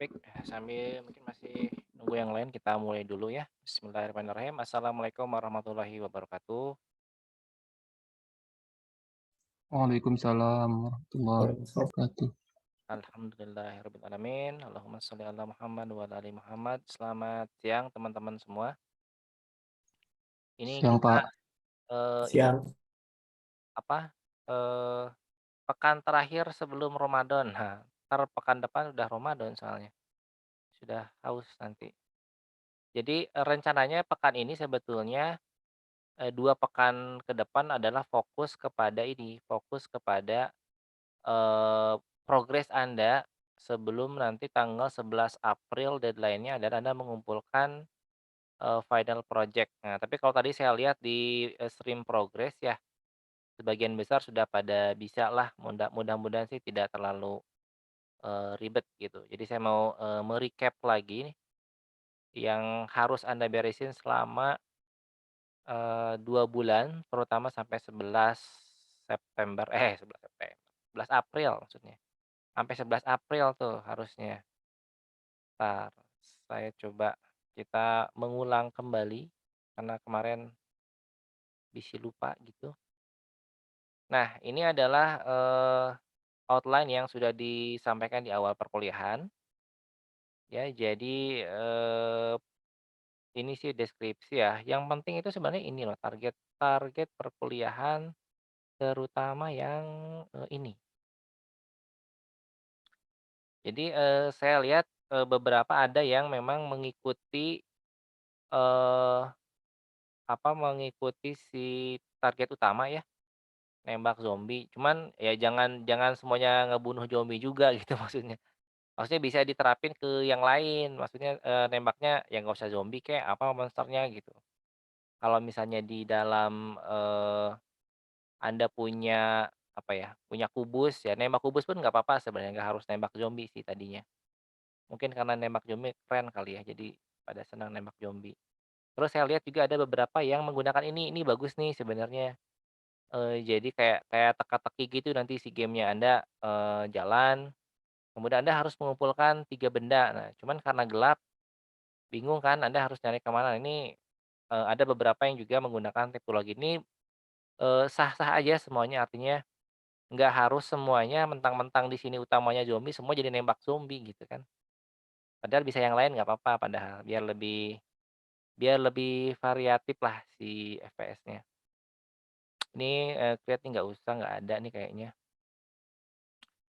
Baik, sambil mungkin masih nunggu yang lain, kita mulai dulu ya. Bismillahirrahmanirrahim. Assalamualaikum warahmatullahi wabarakatuh. Waalaikumsalam warahmatullahi wabarakatuh. Alhamdulillahirrahmanirrahim. Allahumma sholli ala Muhammad wa ala ali Muhammad. Selamat siang teman-teman semua. Ini Siang, kita Pak. ini Siang. apa? eh Pekan terakhir sebelum Ramadan. Nah, ntar pekan depan udah Ramadan soalnya. Sudah haus nanti. Jadi rencananya pekan ini sebetulnya 2 pekan ke depan adalah fokus kepada ini, fokus kepada, progres Anda sebelum nanti tanggal 11 April deadline-nya adalah Anda mengumpulkan, final project. Nah, tapi kalau tadi saya lihat di, stream progress ya, sebagian besar sudah pada bisa lah, mudah-mudahan sih tidak terlalu, ribet gitu. Jadi saya mau, me-recap lagi nih, yang harus Anda beresin selama 2 bulan, terutama sampai 11 September 11 September, 11 April maksudnya. Sampai 11 April tuh harusnya. Entar saya coba kita mengulang kembali, karena kemarin bisi lupa gitu. Nah, ini adalah, outline yang sudah disampaikan di awal perkuliahan, ya. Jadi, ini sih deskripsi ya, yang penting itu sebenarnya ini loh, target target perkuliahan terutama yang, ini. Jadi, saya lihat, beberapa ada yang memang mengikuti, eee, mengikuti si target utama ya, nembak zombie. Cuman ya jangan jangan semuanya ngebunuh zombie juga gitu maksudnya. Maksudnya bisa diterapin ke yang lain, maksudnya, nembaknya ya nggak usah zombie kek, apa monsternya gitu. Kalau misalnya di dalam, Anda punya, punya kubus ya, nembak kubus pun nggak apa-apa sebenarnya, nggak harus nembak zombie sih tadinya. Mungkin karena nembak zombie keren kali ya, jadi pada senang nembak zombie. Terus saya lihat juga ada beberapa yang menggunakan ini bagus nih sebenarnya, jadi kayak kayak teka-teki gitu nanti si gamenya Anda, jalan, kemudian Anda harus mengumpulkan 3 benda. Nah, cuman karena gelap, bingung kan Anda harus nyari ke mana. Ini, ada beberapa yang juga menggunakan teknologi ini, sah-sah aja semuanya, artinya nggak harus semuanya mentang-mentang di sini utamanya zombie, semua jadi nembak zombie gitu kan. Padahal bisa yang lain nggak apa-apa padahal, biar lebih variatif lah si FPS-nya. Ini, create nih nggak usah, nggak ada nih kayaknya.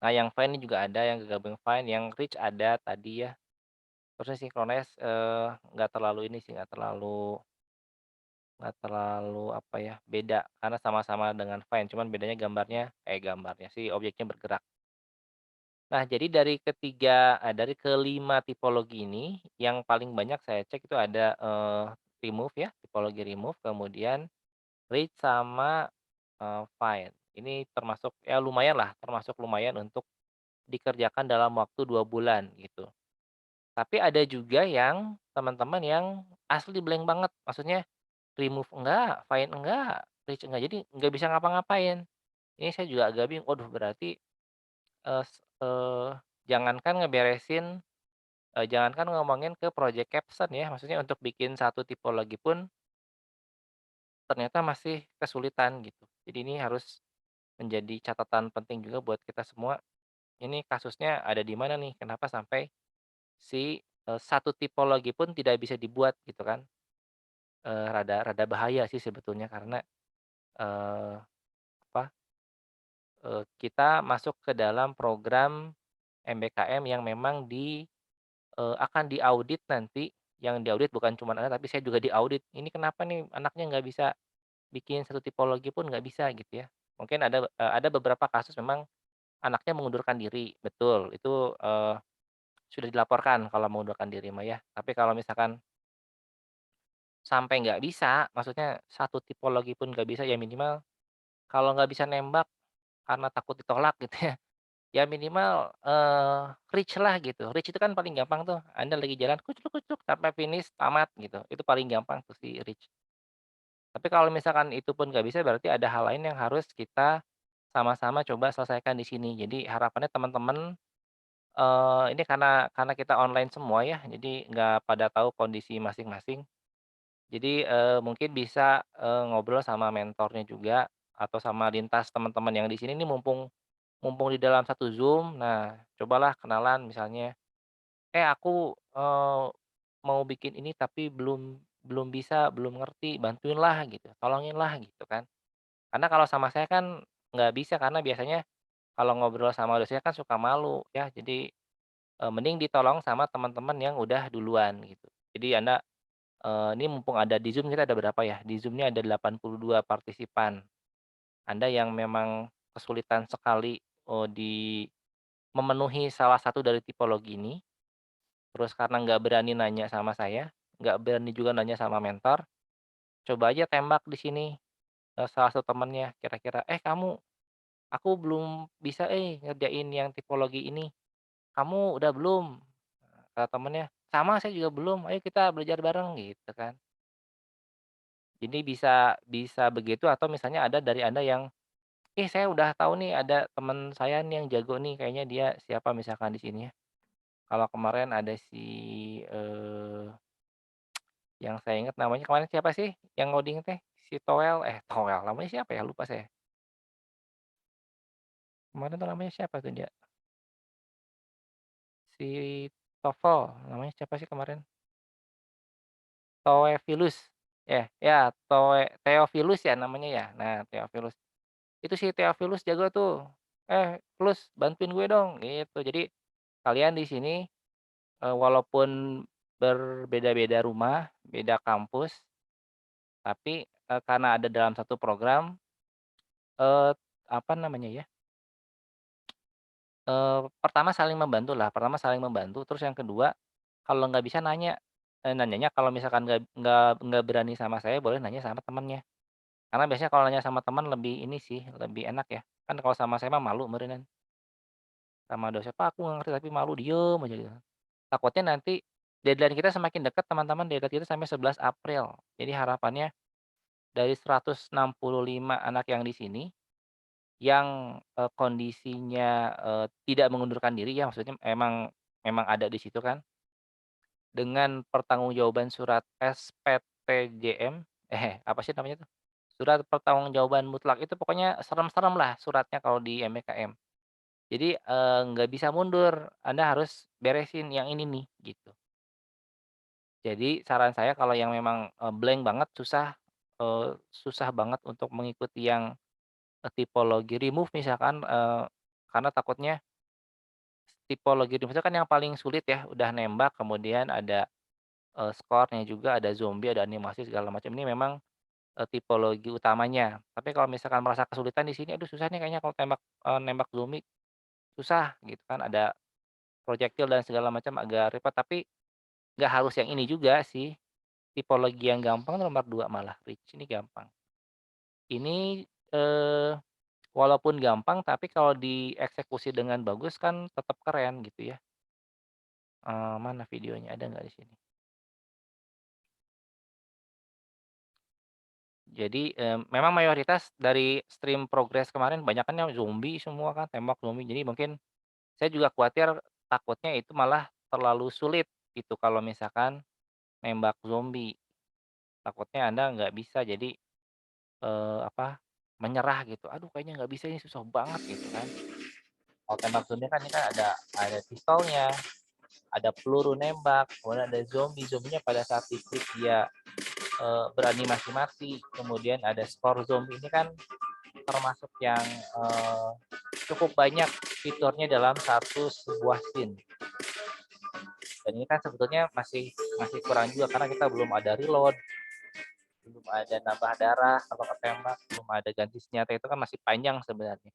Nah yang Find ini juga ada, yang gabung Find, yang Reach ada tadi ya. Terusnya Synchronize, nggak terlalu ini sih, nggak terlalu apa ya, beda karena sama-sama dengan Find, cuman bedanya gambarnya, si objeknya bergerak. Nah jadi dari kelima tipologi ini, yang paling banyak saya cek itu ada, remove ya, tipologi remove, kemudian read sama, find. Ini termasuk ya lumayan lah, termasuk lumayan untuk dikerjakan dalam waktu 2 bulan gitu. Tapi ada juga yang teman-teman yang asli blank banget, maksudnya remove enggak, find enggak, reach enggak, jadi nggak bisa ngapa-ngapain. Ini saya juga agak bingung, waduh berarti, jangankan ngeberesin, jangankan ngomongin ke project caption ya, maksudnya untuk bikin satu tipologi pun ternyata masih kesulitan gitu. Jadi ini harus menjadi catatan penting juga buat kita semua, ini kasusnya ada di mana nih, kenapa sampai si, satu tipologi pun tidak bisa dibuat gitu kan, rada rada bahaya sih sebetulnya karena, eee, apa, kita masuk ke dalam program MBKM yang memang akan diaudit nanti, yang diaudit bukan cuma Anda tapi saya juga diaudit, ini kenapa nih anaknya nggak bisa bikin satu tipologi pun nggak bisa gitu ya. Mungkin ada beberapa kasus memang anaknya mengundurkan diri, betul, itu, sudah dilaporkan kalau mengundurkan diri mah ya. Tapi kalau misalkan sampai nggak bisa, maksudnya satu tipologi pun nggak bisa, ya minimal kalau nggak bisa nembak karena takut ditolak gitu ya, ya minimal, reach lah gitu. Reach itu kan paling gampang tuh, Anda lagi jalan kucruk kucruk sampai finish, tamat gitu, itu paling gampang tuh si reach. Tapi kalau misalkan itu pun nggak bisa, berarti ada hal lain yang harus kita sama-sama coba selesaikan di sini. Jadi harapannya teman-teman, ini karena kita online semua ya, jadi nggak pada tahu kondisi masing-masing. Jadi, mungkin bisa, ngobrol sama mentornya juga, atau sama lintas teman-teman yang di sini nih mumpung mumpung di dalam satu Zoom, nah cobalah kenalan misalnya, "Eh aku, mau bikin ini tapi belum belum bisa, belum ngerti, bantuinlah," gitu, "tolonginlah," gitu kan. Karena kalau sama saya kan nggak bisa, karena biasanya kalau ngobrol sama dosennya kan suka malu ya, jadi, mending ditolong sama teman-teman yang udah duluan gitu. Jadi Anda, ini mumpung ada di Zoom, kita ada berapa ya, di Zoom ini ada 82 partisipan. Anda yang memang kesulitan sekali, di memenuhi salah satu dari tipologi ini, terus karena nggak berani nanya sama saya, nggak berani juga nanya sama mentor, coba aja tembak di sini, salah satu temennya kira-kira, "Eh kamu, aku belum bisa ngerjain yang tipologi ini, kamu udah belum?" Kata temennya, "Sama saya juga belum, ayo kita belajar bareng," gitu kan. Jadi bisa bisa begitu atau misalnya ada dari Anda yang, "Ih saya udah tahu nih ada temen saya nih yang jago nih, kayaknya dia siapa," misalkan di sini ya. Kalau kemarin ada si, eee, yang saya ingat namanya kemarin siapa sih yang ngoding teh? Si Toel, namanya siapa ya? Lupa saya. Kemarin tuh namanya siapa tuh dia? Si TOEFL, namanya siapa sih kemarin? Toefilus, ya Theophilus ya namanya ya? Nah, Theophilus. Itu si Theophilus jago tuh, "Eh, Plus bantuin gue dong," gitu. Jadi kalian di sini, walaupun berbeda-beda rumah, beda kampus, tapi, karena ada dalam satu program, eee, apa namanya ya, pertama saling membantu lah, pertama saling membantu, terus yang kedua, kalau nggak bisa nanya, nanyanya kalau misalkan nggak berani sama saya, boleh nanya sama temennya. Karena biasanya kalau nanya sama teman lebih ini sih, lebih enak ya. Kan kalau sama saya mah malu meureun, sama dosen, "Pak, aku nggak ngerti," tapi malu diem aja gitu. Takutnya nanti deadline kita semakin dekat teman-teman, deadline kita sampai 11 April. Jadi harapannya dari 165 anak yang di sini, yang, kondisinya, tidak mengundurkan diri ya, maksudnya memang memang ada di situ kan, dengan pertanggungjawaban surat SPTJM, apa sih namanya tuh? Surat pertanggungjawaban mutlak itu pokoknya serem-serem lah suratnya kalau di MBKM. Jadi, nggak bisa mundur, Anda harus beresin yang ini nih, gitu. Jadi saran saya kalau yang memang, blank banget, susah banget untuk mengikuti yang, tipologi remove misalkan, karena takutnya tipologi remove itu kan yang paling sulit ya, udah nembak kemudian ada, score-nya juga, ada zombie, ada animasi segala macam, ini memang, tipologi utamanya. Tapi kalau misalkan merasa kesulitan di sini, "Aduh susah nih kayaknya kalau nembak zombie, susah," gitu kan, ada projektil dan segala macam agak repot, tapi nggak harus yang ini juga sih, tipologi yang gampang nomor 2 malah, Reach ini gampang. Ini, walaupun gampang tapi kalau dieksekusi dengan bagus kan tetap keren gitu ya. Mana videonya, ada nggak di sini? Jadi, memang mayoritas dari stream progress kemarin banyakan yang zombie semua kan, tembak zombie. Jadi mungkin saya juga khawatir takutnya itu malah terlalu sulit gitu kalau misalkan nembak zombie. Takutnya Anda nggak bisa jadi, apa, menyerah gitu, "Aduh kayaknya nggak bisa ini susah banget," gitu kan. Kalau tembak zombie kan ini kan ada pistolnya, ada peluru nembak, kemudian ada zombie, zombinya pada saat diklik dia, beranimasi mati, kemudian ada skor zombie ini kan termasuk yang, cukup banyak fiturnya dalam sebuah scene. Dan ini kan sebetulnya masih masih kurang juga karena kita belum ada reload, belum ada nambah darah kalau ketembak, belum ada ganti senjata, itu kan masih panjang sebenarnya.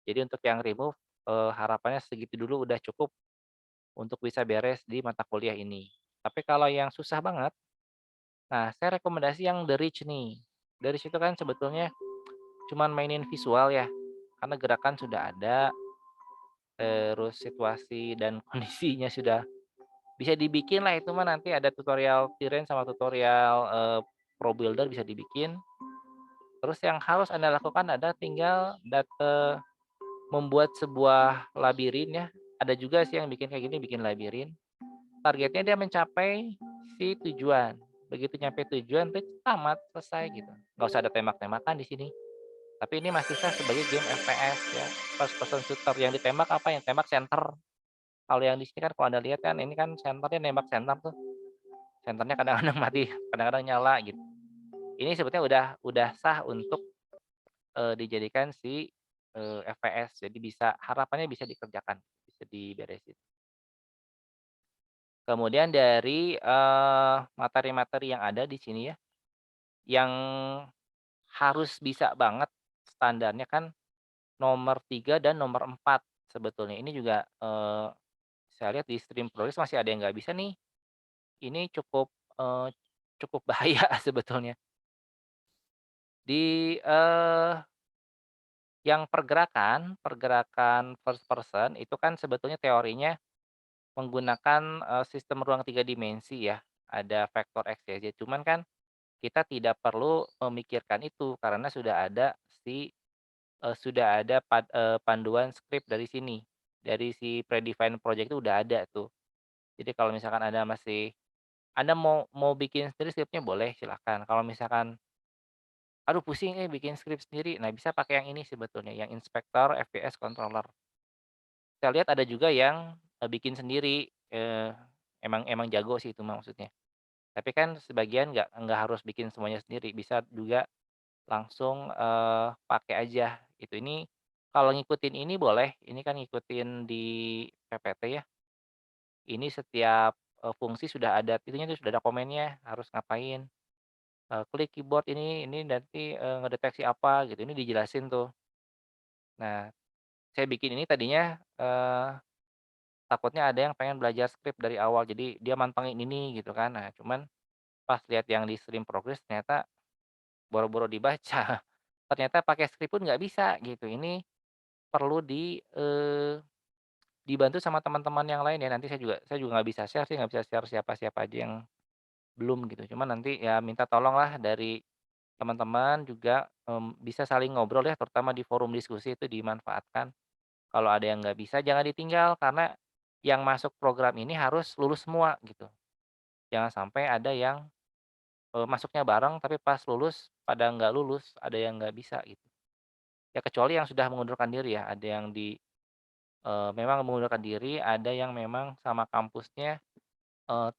Jadi untuk yang remove, harapannya segitu dulu udah cukup untuk bisa beres di mata kuliah ini. Tapi kalau yang susah banget, nah saya rekomendasi yang The Reach nih. The Reach itu kan sebetulnya cuman mainin visual ya, karena gerakan sudah ada, terus situasi dan kondisinya sudah bisa dibikin lah, itu mah nanti ada tutorial Tiren sama tutorial, Pro Builder bisa dibikin. Terus yang harus Anda lakukan tinggal membuat sebuah labirin ya, Ada juga sih yang bikin kayak gini, bikin labirin, targetnya dia mencapai si tujuan. Begitu nyampe tujuan tuh tamat, selesai gitu. Nggak usah ada tembak-tembakan di sini. Tapi ini masih sah sebagai game FPS ya, first person shooter. Yang ditembak apa, yang tembak center. Kalau yang di sini kan kalau Anda lihat kan ini kan senternya nembak center tuh, senternya kadang-kadang mati, kadang-kadang nyala gitu. Ini sebetulnya udah sah untuk, dijadikan si, FPS. Jadi bisa harapannya bisa dikerjakan, bisa diberesin. Kemudian dari, materi-materi yang ada di sini ya, yang harus bisa banget standarnya kan nomor 3 dan nomor 4 sebetulnya. Ini juga, saya lihat di Stream Progress masih ada yang nggak bisa nih. Ini cukup bahaya sebetulnya. Di, yang pergerakan first person itu kan sebetulnya teorinya menggunakan, sistem ruang 3 dimensi ya, ada vektor X, Y, Z. Cuman kan kita tidak perlu memikirkan itu karena sudah ada panduan skrip dari sini, dari si predefined project itu udah ada tuh. Jadi kalau misalkan Anda mau bikin sendiri skripnya boleh silahkan, kalau misalkan, "Aduh pusing bikin skrip sendiri." Nah bisa pakai yang ini sebetulnya, yang Inspector FPS Controller. Saya lihat ada juga yang, bikin sendiri, emang emang jago sih itu mah maksudnya. Tapi kan sebagian nggak harus bikin semuanya sendiri, bisa juga langsung, pakai aja gitu. Ini kalau ngikutin ini boleh, ini kan ngikutin di PPT ya, ini setiap, fungsi sudah ada itunya tuh, sudah ada komennya, harus ngapain, klik keyboard ini nanti, ngedeteksi apa gitu, ini dijelasin tuh. Nah, saya bikin ini tadinya, takutnya ada yang pengen belajar skrip dari awal, jadi dia mantengin ini gitu kan. Nah, cuman pas lihat yang di Stream Progress ternyata boro-boro dibaca, ternyata pakai skrip pun nggak bisa gitu. Ini perlu dibantu sama teman-teman yang lain ya, nanti saya juga nggak bisa share sih, nggak bisa share siapa-siapa aja yang belum gitu. Cuman nanti ya minta tolong lah dari teman-teman juga, bisa saling ngobrol ya, terutama di forum diskusi itu dimanfaatkan. Kalau ada yang nggak bisa jangan ditinggal, karena yang masuk program ini harus lulus semua gitu. Jangan sampai ada yang, masuknya bareng tapi pas lulus pada nggak lulus, ada yang nggak bisa gitu. Ya kecuali yang sudah mengundurkan diri ya, ada yang memang mengundurkan diri, ada yang memang sama kampusnya,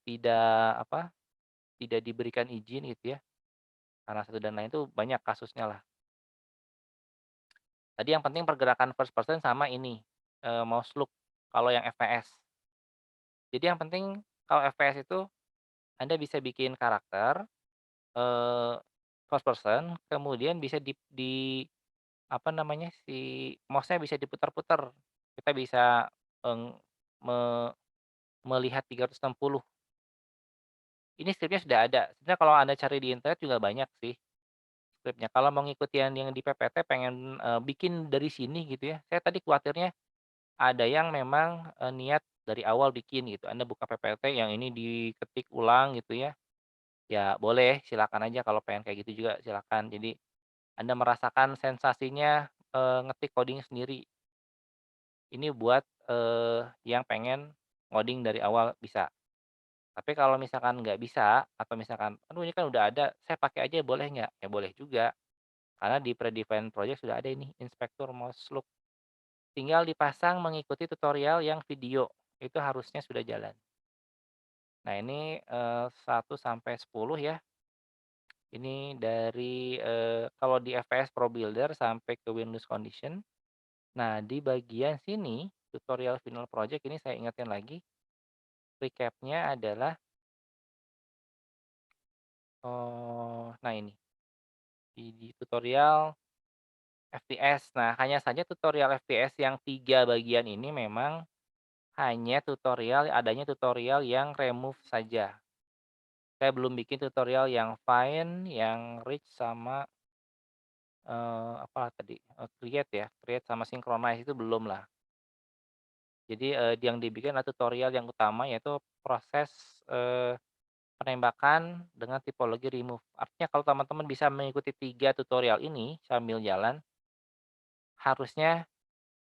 tidak apa, tidak diberikan izin gitu ya, karena satu dan lain itu banyak kasusnya lah. Tadi yang penting pergerakan first person sama ini, mouse look kalau yang FPS. Jadi yang penting kalau FPS itu Anda bisa bikin karakter, eee, first person, kemudian bisa apa namanya, si mouse-nya bisa diputar-putar. Kita bisa, eng me melihat 360. Ini skripnya sudah ada. Sebenarnya kalau Anda cari di internet juga banyak sih skripnya. Kalau mau ngikutin yang di PPT pengen, bikin dari sini gitu ya, saya tadi khawatirnya ada yang memang, niat dari awal bikin gitu. Anda buka PPT yang ini diketik ulang gitu ya, ya boleh silakan aja kalau pengen kayak gitu juga silakan. Jadi Anda merasakan sensasinya, ngetik coding sendiri. Ini buat, yang pengen ngoding dari awal bisa. Tapi kalau misalkan nggak bisa, atau misalkan, "Aduh ini kan udah ada, saya pakai aja boleh nggak?" Ya boleh juga, karena di predefined project sudah ada ini, inspektur mouse look. Tinggal dipasang mengikuti tutorial yang video, itu harusnya sudah jalan. Nah ini, 1 sampai 10 ya, ini dari, kalau di FPS Pro Builder sampai ke Windows Condition. Nah di bagian sini, tutorial final project ini saya ingetin lagi, recap-nya adalah, nah ini, di tutorial FPS. Nah, hanya saja tutorial FPS yang 3 bagian ini memang adanya tutorial yang remove saja. Saya belum bikin tutorial yang find, yang reach, sama, apa tadi, create ya, create sama synchronize itu belum lah. Jadi, yang dibikin adalah tutorial yang utama yaitu proses, penembakan dengan tipologi remove. Artinya kalau teman-teman bisa mengikuti 3 tutorial ini sambil jalan, harusnya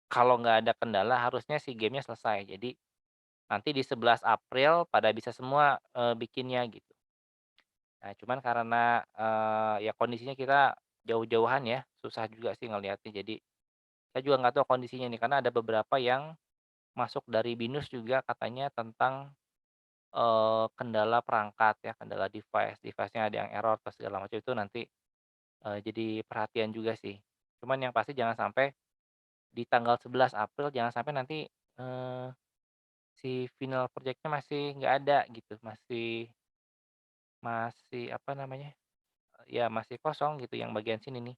kalau nggak ada kendala harusnya si game-nya selesai. Jadi nanti di 11 April pada bisa semua, bikinnya gitu. Nah cuman karena, ya kondisinya kita jauh-jauhan ya, susah juga sih ngelihatnya. Jadi saya juga nggak tahu kondisinya nih, karena ada beberapa yang masuk dari BINUS juga katanya tentang, kendala perangkat ya, kendala device-nya ada yang error atau segala macam itu nanti, jadi perhatian juga sih. Cuman yang pasti jangan sampai di tanggal 11 April jangan sampai nanti, eee, si final project-nya masih nggak ada gitu, masih masih apa namanya, ya masih kosong gitu yang bagian sini nih,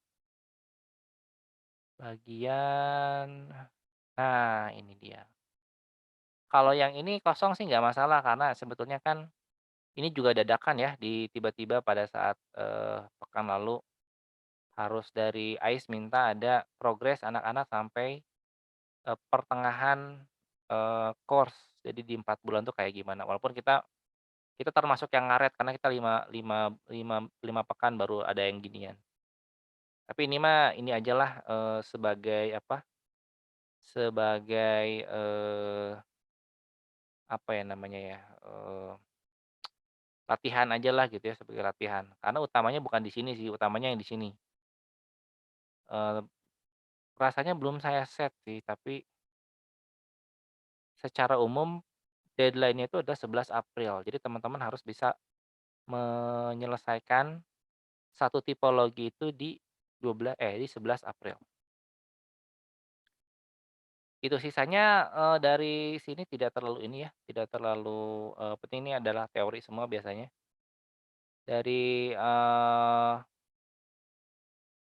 bagian nah ini dia. Kalau yang ini kosong sih nggak masalah karena sebetulnya kan ini juga dadakan ya tiba-tiba pada saat, pekan lalu harus dari AIS minta ada progres anak-anak sampai, pertengahan, course. Jadi di 4 bulan tuh kayak gimana, walaupun kita kita termasuk yang ngaret karena kita 5 pekan baru ada yang ginian. Tapi ini mah ini ajalah, sebagai apa, sebagai, apa ya namanya ya, latihan ajalah gitu ya, sebagai latihan. Karena utamanya bukan di sini sih, utamanya yang di sini. Eee, rasanya belum saya set sih, tapi secara umum deadline-nya itu adalah 11 April. Jadi teman-teman harus bisa menyelesaikan satu tipologi itu di 11 April. Itu sisanya, dari sini tidak terlalu ini ya, tidak terlalu, penting ini adalah teori semua biasanya. Dari,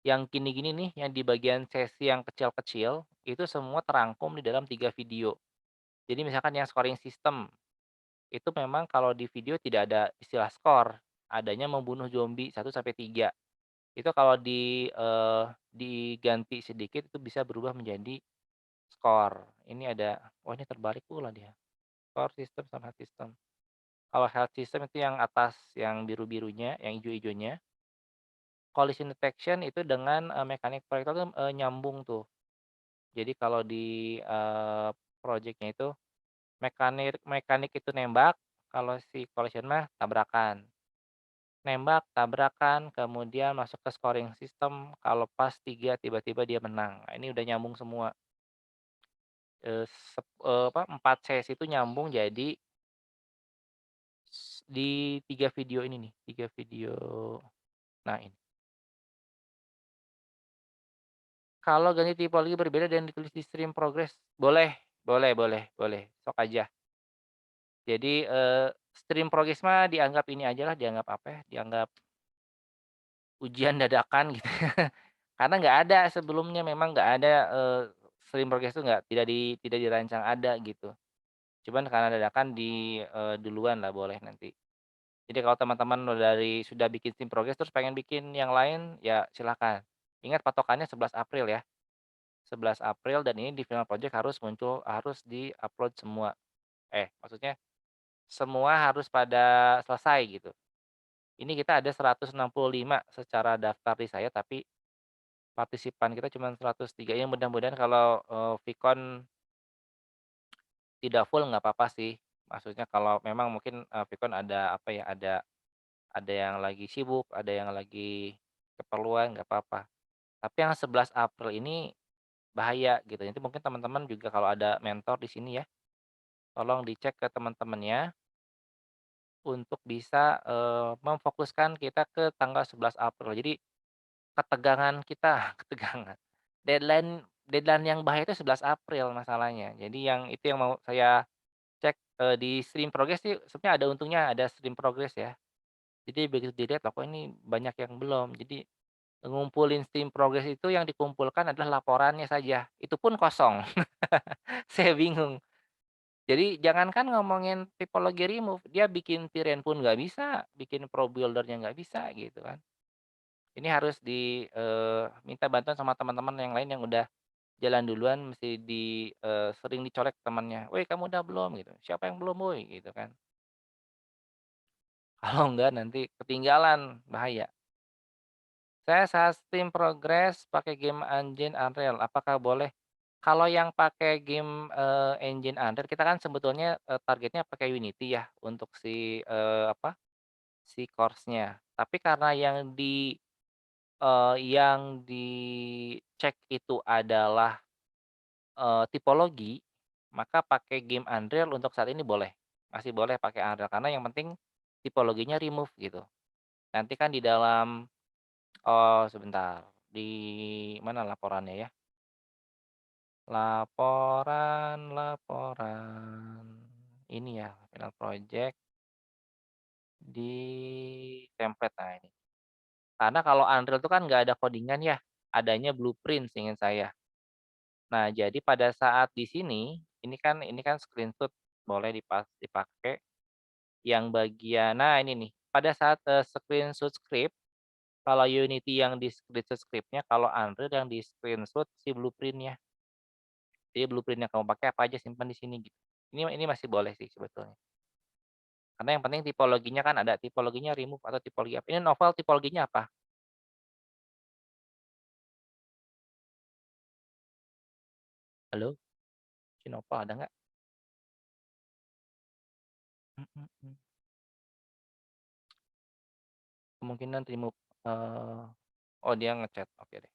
yang gini-gini nih, yang di bagian sesi yang kecil-kecil, itu semua terangkum di dalam 3 video. Jadi misalkan yang scoring system, itu memang kalau di video tidak ada istilah skor, adanya membunuh zombie 1 sampai 3. Itu kalau diganti sedikit itu bisa berubah menjadi skor. Ini ada oh ini terbalik pula dia, skor system sama health system. Kalau health system itu yang atas yang biru-birunya, yang ijo-ijonya. Collision detection itu dengan, mekanik proyektor tuh, nyambung tuh. Jadi kalau di, projeknya itu mekanik mekanik itu nembak, kalau si collision mah tabrakan. Nembak, tabrakan, kemudian masuk ke scoring system, kalau pas 3 tiba-tiba dia menang. Nah, ini udah nyambung semua, 4 sesi itu nyambung jadi di 3 video ini nih, 3 video nah ini. Kalau ganti tipologi berbeda dan ditulis di stream progress, boleh boleh boleh boleh, sok aja. Jadi, stream progress mah dianggap ini ajalah, dianggap apa ya, dianggap ujian dadakan gitu. Karena nggak ada sebelumnya memang nggak ada, stream progress itu tidak dirancang ada gitu. Cuman karena dadakan duluan lah boleh nanti. Jadi kalau teman-teman sudah bikin stream progress terus pengen bikin yang lain, ya silakan. Ingat patokannya 11 April ya, 11 April dan ini di final project harus di-upload semua. Maksudnya semua harus pada selesai gitu. Ini kita ada 165 secara daftar di saya, tapi partisipan kita cuma 103 ya mudah-mudahan kalau, Vkon tidak full nggak apa-apa sih. Maksudnya kalau memang mungkin, Vkon ada apa ya, ada yang lagi sibuk, ada yang lagi keperluan, nggak apa-apa. Tapi yang 11 April ini bahaya gitu, nanti mungkin teman-teman juga kalau ada mentor di sini ya, tolong dicek ke teman-temannya untuk bisa, memfokuskan kita ke tanggal 11 April. Jadi ketegangan kita ketegangan, deadline deadline yang bahaya itu 11 April masalahnya. Jadi yang itu yang mau saya cek, di stream progress sih sebenarnya ada untungnya ada stream progress ya. Jadi begitu dilihat, "Loh kok ini banyak yang belum?" Jadi ngumpulin stream progress itu yang dikumpulkan adalah laporannya saja, itu pun kosong. Saya bingung. Jadi jangankan ngomongin tipologi remove, dia bikin Tiren pun nggak bisa, bikin Pro Builder-nya nggak bisa gitu kan. Ini harus minta bantuan sama teman-teman yang lain yang udah jalan duluan mesti sering dicolek temannya, "Woi kamu udah belum?" Gitu, "Siapa yang belum woi?" Gitu kan. Kalau enggak nanti ketinggalan, bahaya. Saya saat tim progres pakai game engine Unreal, apakah boleh? Kalau yang pakai game, engine Unreal kita kan sebetulnya, targetnya pakai Unity ya untuk si, apa, si course-nya. Tapi karena yang dicek itu adalah, tipologi, maka pakai game Unreal untuk saat ini boleh, masih boleh pakai Unreal karena yang penting tipologinya remove gitu. Nanti kan di dalam sebentar, di mana laporannya ya? Laporan ini ya, final project di template, nah ini. Karena kalau Unreal itu kan nggak ada codingan ya, adanya blueprint seingat saya. Nah, jadi pada saat di sini, ini kan screenshot boleh dipakai yang bagian nah ini nih, pada saat, screenshot script, kalau Unity yang di-screenshot script-nya, kalau Unreal yang di-screenshot si blueprint-nya. Jadi blueprint yang kamu pakai apa aja simpan di sini gitu. Ini masih boleh sih sebetulnya. Karena yang penting tipologinya kan ada, tipologinya remove atau tipologi apa. Ini novel tipologinya apa? Halo? Si novel ada nggak? Mhm mhm. Kemungkinan remove, oh dia ngechat, oke deh.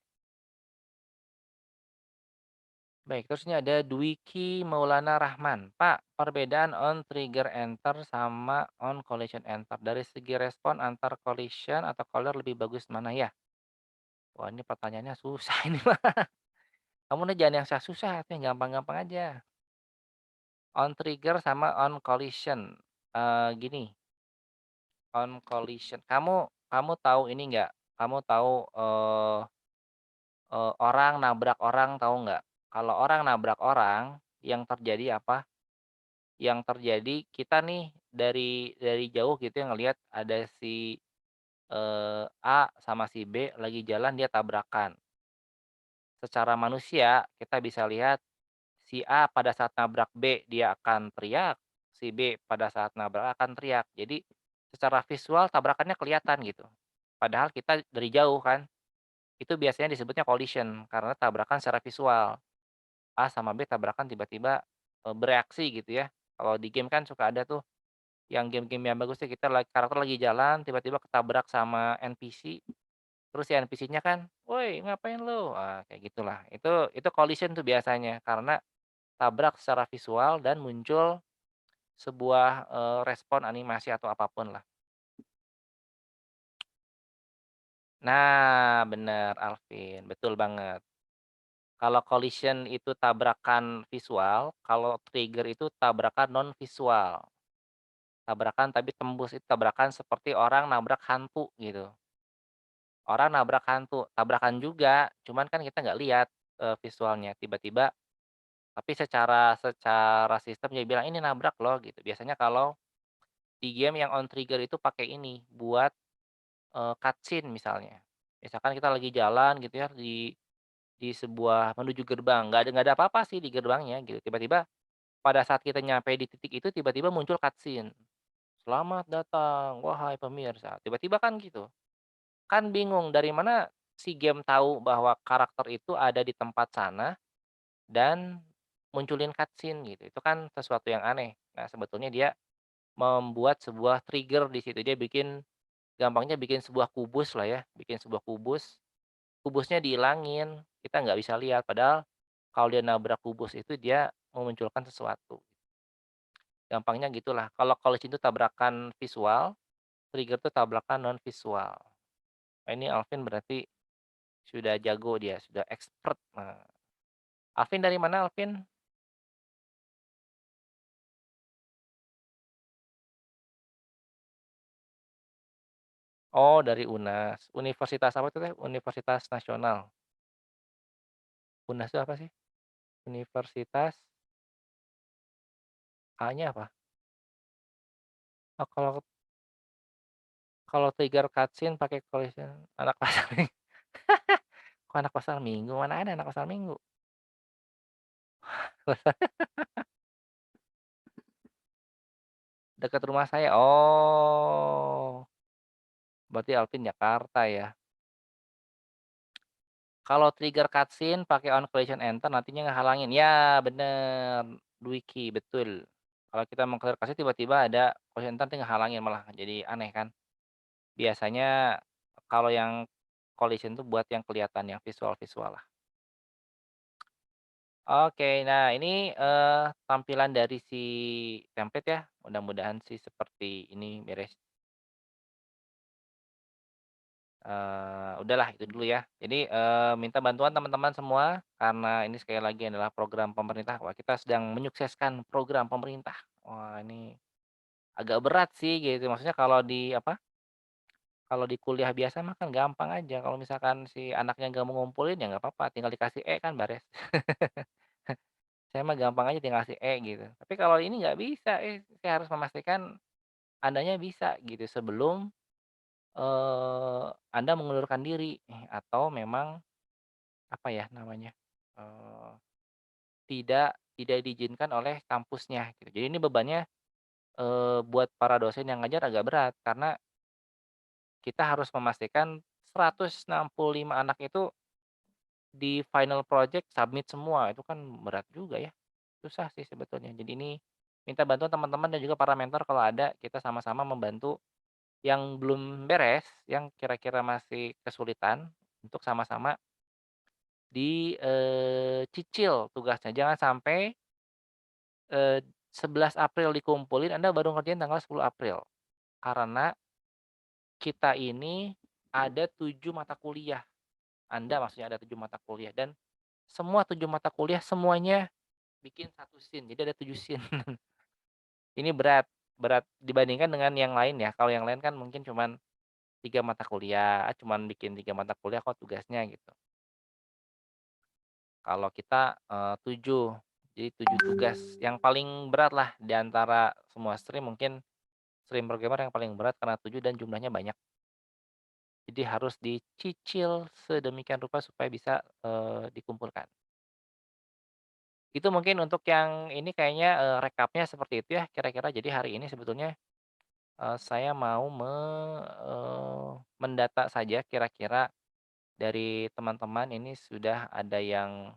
Baik, terus ini ada Dwiki Maulana Rahman. Pak, perbedaan on trigger enter sama on collision enter. Dari segi respon antar collision atau color lebih bagus mana ya? Wah ini pertanyaannya susah ini mah. Kamu nih jangan yang susah-susah, yang gampang-gampang aja. On trigger sama on collision. Gini, on collision. Kamu kamu tahu ini nggak? Kamu tahu orang nabrak orang tahu nggak? Kalau orang nabrak orang, yang terjadi apa? Yang terjadi kita nih dari jauh gitu ya ngelihat ada si, A sama si B lagi jalan dia tabrakan. Secara manusia kita bisa lihat si A pada saat nabrak B dia akan teriak, si B pada saat nabrak akan teriak. Jadi secara visual tabrakannya kelihatan gitu. Padahal kita dari jauh kan, itu biasanya disebutnya collision karena tabrakan secara visual. A sama B tabrakan tiba-tiba, bereaksi gitu ya. Kalau di game kan suka ada tuh yang game-game yang bagus tuh kita karakter lagi jalan tiba-tiba ketabrak sama NPC, terus si NPC-nya kan, "Woi ngapain lu?" Kayak gitulah. Itu collision tuh biasanya karena tabrak secara visual dan muncul sebuah, respon animasi atau apapun lah. Nah, bener Alvin, betul banget. Kalau collision itu tabrakan visual, kalau trigger itu tabrakan non visual. Tabrakan tapi tembus, itu tabrakan seperti orang nabrak hantu gitu. Orang nabrak hantu, tabrakan juga, cuman kan kita nggak lihat, visualnya. Tiba-tiba tapi secara sistem dia bilang, "Ini nabrak loh," gitu. Biasanya kalau di game yang on trigger itu pakai ini, buat, cutscene misalnya. Misalkan kita lagi jalan gitu ya, di sebuah menuju gerbang, nggak ada apa-apa sih di gerbangnya gitu, tiba-tiba pada saat kita nyampe di titik itu, tiba-tiba muncul cutscene, "Selamat datang, wahai pemirsa." Tiba-tiba kan gitu. Kan bingung dari mana si game tahu bahwa karakter itu ada di tempat sana dan munculin cutscene gitu, itu kan sesuatu yang aneh. Nah, sebetulnya dia membuat sebuah trigger di situ, dia gampangnya bikin sebuah kubus lah ya, bikin sebuah kubus, kubusnya dihilangin, kita nggak bisa lihat, padahal kalau dia nabrak kubus itu dia memunculkan sesuatu. Gampangnya gitulah, kalau collision itu tabrakan visual, trigger itu tabrakan non visual. Nah, ini Alvin berarti sudah jago dia, sudah expert. Nah, Alvin dari mana Alvin? Oh, dari UNAS. Universitas apa itu teh? Universitas Nasional. UNAS itu apa sih? Universitas A-nya apa? Oh, kalau kalau trigger cutscene pakai collision anak pasar minggu. Kok anak pasar minggu? Mana ada anak pasar minggu? Dekat rumah saya. Oh, berarti Alvin Jakarta ya? Kalau trigger cutscene pakai on collision enter nantinya ngehalangin. Ya, bener, Dwiki, betul. Kalau kita meng-clear cutscene tiba-tiba ada collision enter nanti ngehalangin malah jadi aneh kan. Biasanya kalau yang collision tuh buat yang kelihatan, yang visual-visual lah. Oke, nah ini, tampilan dari si template ya, mudah-mudahan sih seperti ini beres. Udahlah itu dulu ya. Jadi, minta bantuan teman-teman semua, karena ini sekali lagi adalah program pemerintah. Wah, kita sedang menyukseskan program pemerintah. Wah, ini agak berat sih gitu, maksudnya kalau di apa, kalau di kuliah biasa mah kan gampang aja, kalau misalkan si anaknya nggak mau ngumpulin ya nggak apa-apa, tinggal dikasih E kan beres. Saya mah gampang aja tinggal kasih E gitu. Tapi kalau ini nggak bisa, saya harus memastikan Andanya bisa gitu sebelum, Anda mengundurkan diri, atau memang apa ya namanya, eee, tidak diizinkan oleh kampusnya gitu. Jadi ini bebannya, buat para dosen yang ngajar agak berat karena kita harus memastikan 165 anak itu di final project submit semua, itu kan berat juga ya, susah sih sebetulnya. Jadi ini minta bantuan teman-teman dan juga para mentor kalau ada, kita sama-sama membantu yang belum beres, yang kira-kira masih kesulitan untuk sama-sama cicil tugasnya. Jangan sampai 11 April dikumpulin, Anda baru ngerjain tanggal 10 April. Karena kita ini ada 7 mata kuliah, Anda maksudnya ada 7 mata kuliah dan semua 7 mata kuliah semuanya bikin satu scene, jadi ada 7 scene. Ini berat berat dibandingkan dengan yang lain ya, kalau yang lain kan mungkin cuman 3 mata kuliah, cuman bikin 3 mata kuliah kok tugasnya gitu. Kalau kita, 7, jadi 7 tugas yang paling berat lah di antara semua stream mungkin stream programmer yang paling berat karena 7 dan jumlahnya banyak. Jadi harus dicicil sedemikian rupa supaya bisa, dikumpulkan. Itu mungkin untuk yang ini kayaknya, rekapnya seperti itu ya kira-kira. Jadi hari ini sebetulnya, saya mau mendata saja kira-kira dari teman-teman ini sudah ada yang,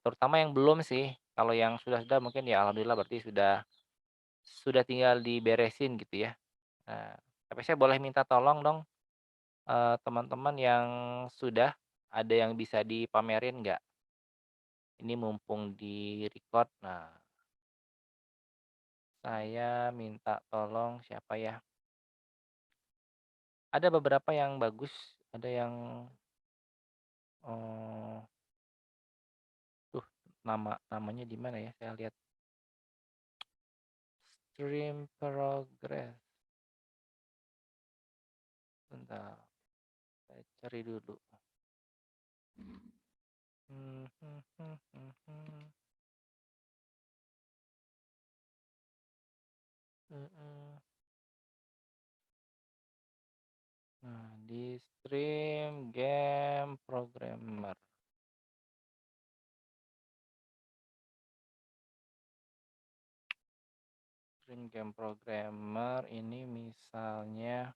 terutama yang belum sih, kalau yang sudah mungkin ya alhamdulillah berarti sudah tinggal diberesin gitu ya. Nah, tapi saya boleh minta tolong dong, teman-teman yang sudah, ada yang bisa dipamerin nggak? Ini mumpung di-record. Nah, saya minta tolong siapa ya? Ada beberapa yang bagus, ada yang, eee, duh namanya di mana ya? Saya lihat. Stream progress, bentar, saya cari dulu. Hmm, hmm, hmm, hmm, hmm. Heeh. Nah, di stream game programmer. Stream game programmer ini misalnya,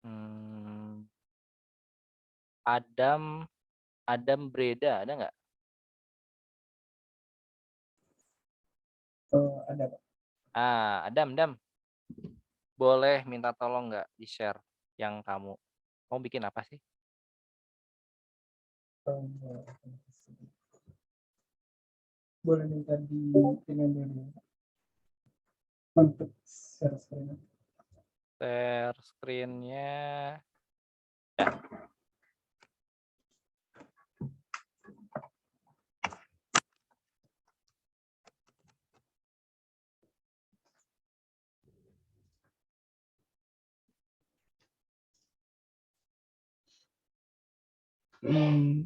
mmm, Adam Adam Breda ada nggak? Ada Pak. Ah, Adam, boleh minta tolong nggak di-share yang kamu bikin apa sih? Boleh minta di ini dulu untuk share screen. Share screen-nya ya.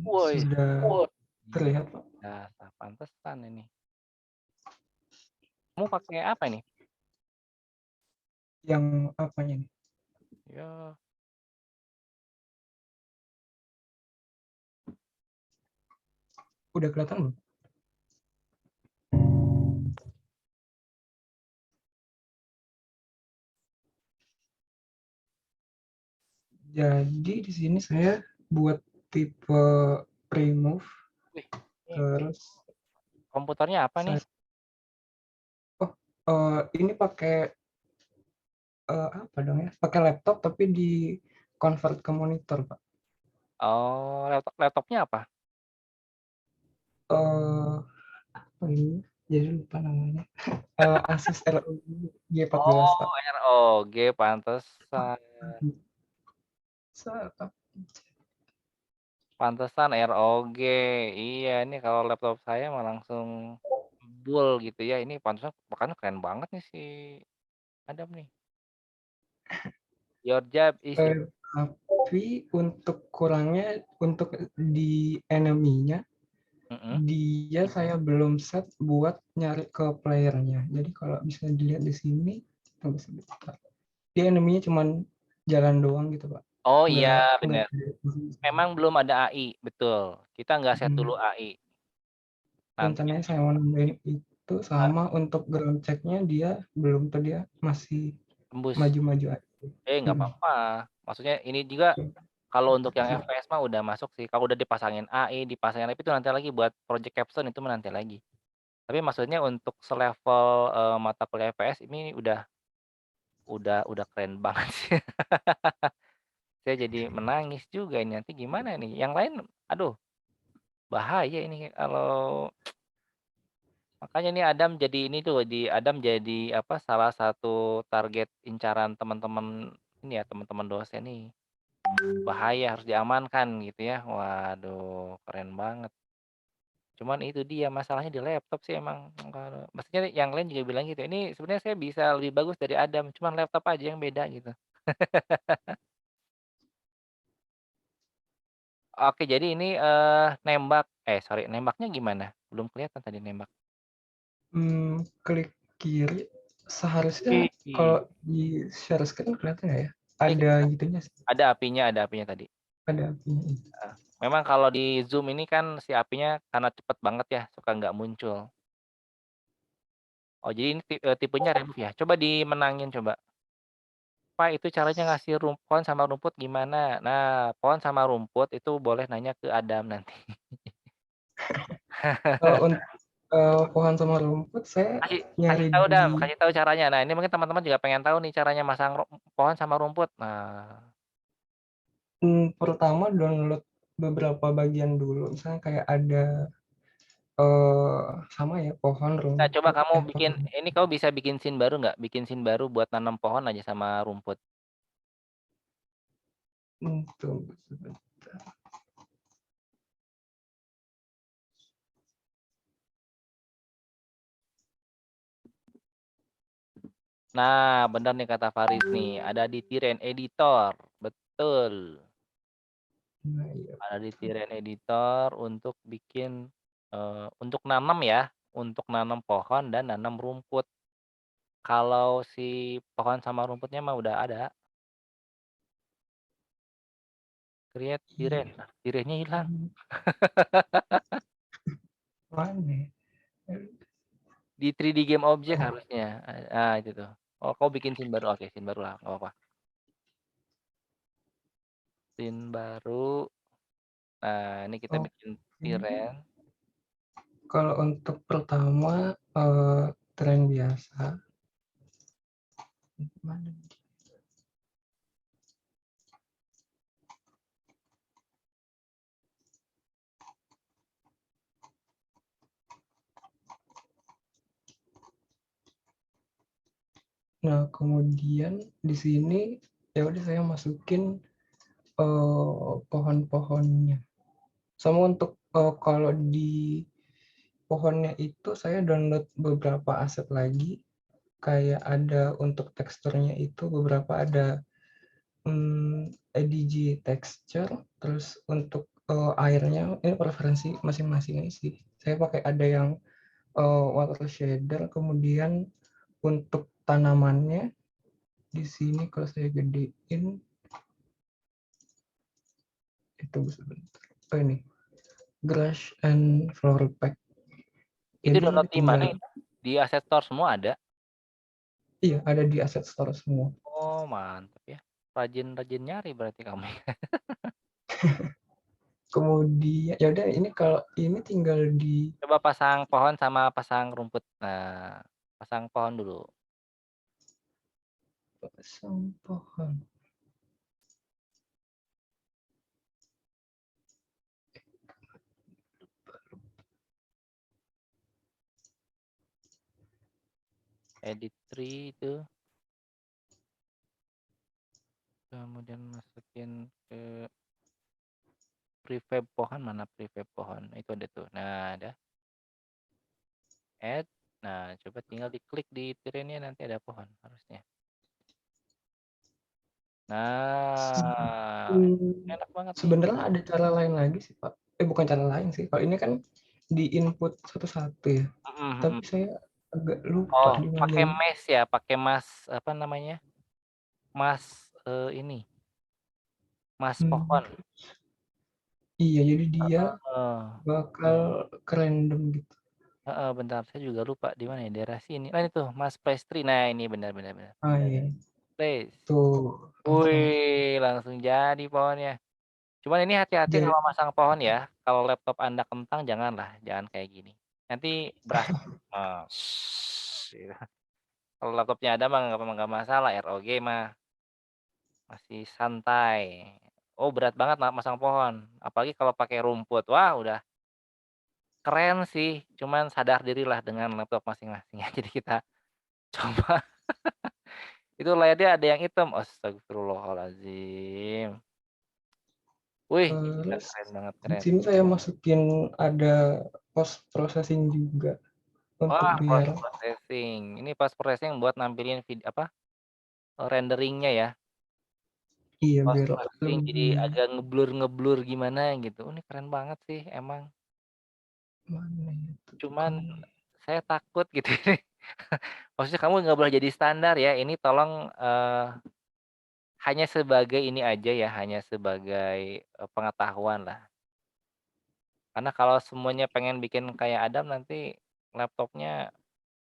Woi, Sudah terlihat Pak. dasar pantesan ini. Kamu pakai apa ini? Yang apanya nih? Ya, Udah kelihatan belum? Jadi di sini saya buat tipe pre-move, Wih, ini terus komputernya apa nih? saya oh, ini pakai, apa dong ya, pakai laptop tapi di-convert ke monitor, Pak. Oh, laptopnya apa? Eee, apa ini, jadi lupa namanya, Asus ROG G14, Oh, Pak. ROG pantesan. Pantesan ROG. Iya, ini kalau laptop saya mah langsung jebol gitu ya. Ini pantesan makanya keren banget nih si Adam nih. Your job is Eee, tapi untuk kurangnya, untuk di enemy-nya, mhm. dia saya belum set buat nyari ke player-nya. Jadi kalau bisa dilihat di sini, tunggu sebentar. Dia enemy-nya cuman jalan doang gitu, Pak. Oh iya, Nggak bener. ada posisi. Memang belum ada AI, betul. Kita nggak set dulu Mhm. AI. Nanti Rencananya saya mau nambahin itu, sama untuk ground check-nya dia belum tuh, dia masih tembus. maju-maju aja. Nggak Mhm. apa-apa. Maksudnya ini juga kalau untuk yang FPS mah udah masuk sih. Kalau udah dipasangin AI, dipasangin apa itu nanti lagi buat project capstone itu mah nanti lagi. Tapi maksudnya untuk selevel, mata kuliah FPS ini udah keren banget sih. Saya jadi menangis juga ini, nanti gimana nih? Yang lain, aduh bahaya ini kalau makanya nih Adam jadi ini tuh, Adam jadi apa, salah satu target incaran teman-teman ini ya, teman-teman dosen nih. Bahaya, harus diamankan gitu ya. Waduh, keren banget. Cuman itu dia masalahnya di laptop sih emang, kalau maksudnya yang lain juga bilang gitu, "Ini sebenarnya saya bisa lebih bagus dari Adam, cuman laptop aja yang beda," gitu. Oke, jadi ini, sorry, nembaknya gimana? Belum kelihatan tadi nembak. Klik kiri, seharusnya kalau Widih, di share screen kelihatan nggak ya? ini Ada kelihatan. gitunya sih, Ada apinya tadi. ada apinya. Heeh. Memang kalau di Zoom ini kan si apinya karena cepet banget ya, suka nggak muncul. Oh, jadi ini tipenya remove ya? Coba dimenangin coba. Pak, itu caranya ngasih pohon sama rumput gimana? Nah, pohon sama rumput itu boleh nanya ke Adam nanti. Kalau pohon sama rumput saya Kasih kasih nyari tahu Dam, di kasih tahu caranya. Nah, ini mungkin teman-teman juga pengen tahu nih caranya masang pohon sama rumput. Nah, pertama download beberapa bagian dulu, misalnya kayak ada, sama ya, pohon, nah coba rumput, kamu bikin pohon, ini kamu bisa bikin scene baru nggak? Bikin scene baru buat nanam pohon aja sama rumput. tunggu sebentar. Nah, bener nih kata Faris nih, ada di Tiren Editor. Betul. Nah, iya. Ada di Tiren Editor untuk bikin, untuk nanam ya, untuk nanam pohon dan nanam rumput. Kalau si pohon sama rumputnya mah udah ada, create Tiren, Iya, nah Tirennya hilang. mana ya? Di 3D Game Object Oh, harusnya, ah, itu tuh. Oh, kau bikin scene baru, oke scene baru lah, nggak apa-apa. Scene baru, nah ini kita bikin oke. Tiren. Kalau untuk pertama, tren biasa, mana? Nah, kemudian di sini ya udah saya masukin, pohon-pohonnya. Sama untuk, kalau di pohonnya itu saya download beberapa aset lagi, kayak ada untuk teksturnya itu beberapa ada, ADG texture, terus untuk, airnya ini preferensi masing-masing ini sih. Saya pakai ada yang, water shader, kemudian untuk tanamannya di sini kalau saya gedein, itu sebentar. Oh ini, grass and flower pack. Itu Jadi download di mana tinggal, itu? Di Asset Store semua ada? iya, ada di asset store semua. Oh, mantap ya. Rajin rajin nyari berarti kamu ya. Kemudian ya udah ini kalau ini tinggal Coba pasang pohon sama pasang rumput. Nah, pasang pohon dulu. dipasang pohon. Edit tree itu, kemudian masukin ke prefab pohon, mana prefab pohon? Itu ada tuh. Nah, ada add. Nah, coba tinggal diklik di tirainya nanti ada pohon harusnya. Nah, Mmm, enak banget nih. sebenarnya ada cara lain lagi sih, Pak. Bukan cara lain sih, kalau ini kan di-input satu-satu ya, Mhm tapi mhm. saya agak lupa Oh, di pakai bagian mesh ya, pakai apa namanya, mas, ini, mas mmm, pohon. iya, jadi dia Heeh. bakal ke-random gitu. Heeh, bentar saya juga lupa di mana ya, daerah sini. Nah, ini tuh mas pastry. Nah, ini benar benar benar. Ah, iya, Place. tuh, heeh. Wih, langsung jadi pohonnya. Cuman ini hati-hati Ja kalau masang pohon ya, kalau laptop Anda kentang janganlah, jangan kayak gini. Nanti berasap, gitu. Kalau laptopnya ada mah nggak masalah, ROG mah masih santai. Oh, berat banget masang pohon, apalagi kalau pakai rumput. Wah, udah keren sih, cuman sadar dirilah dengan laptop masing-masing ya. Jadi kita coba itu layarnya ada yang hitam, astagfirullahaladzim. Wih, gila terus keren banget, di keren. sini saya masukin ada post processing juga untuk Wah, biar post processing. Ini post processing buat nampilin apa, renderingnya ya. iya, Post biar processing jadi lebih agak ngeblur-ngeblur gimana gitu. Ini keren banget sih emang. mana itu Cuman bukannya saya takut gitu ini. Maksudnya kamu nggak boleh jadi standar ya. Ini tolong, hanya sebagai ini aja ya, hanya sebagai, pengetahuan lah. Karena kalau semuanya pengen bikin kayak Adam nanti laptopnya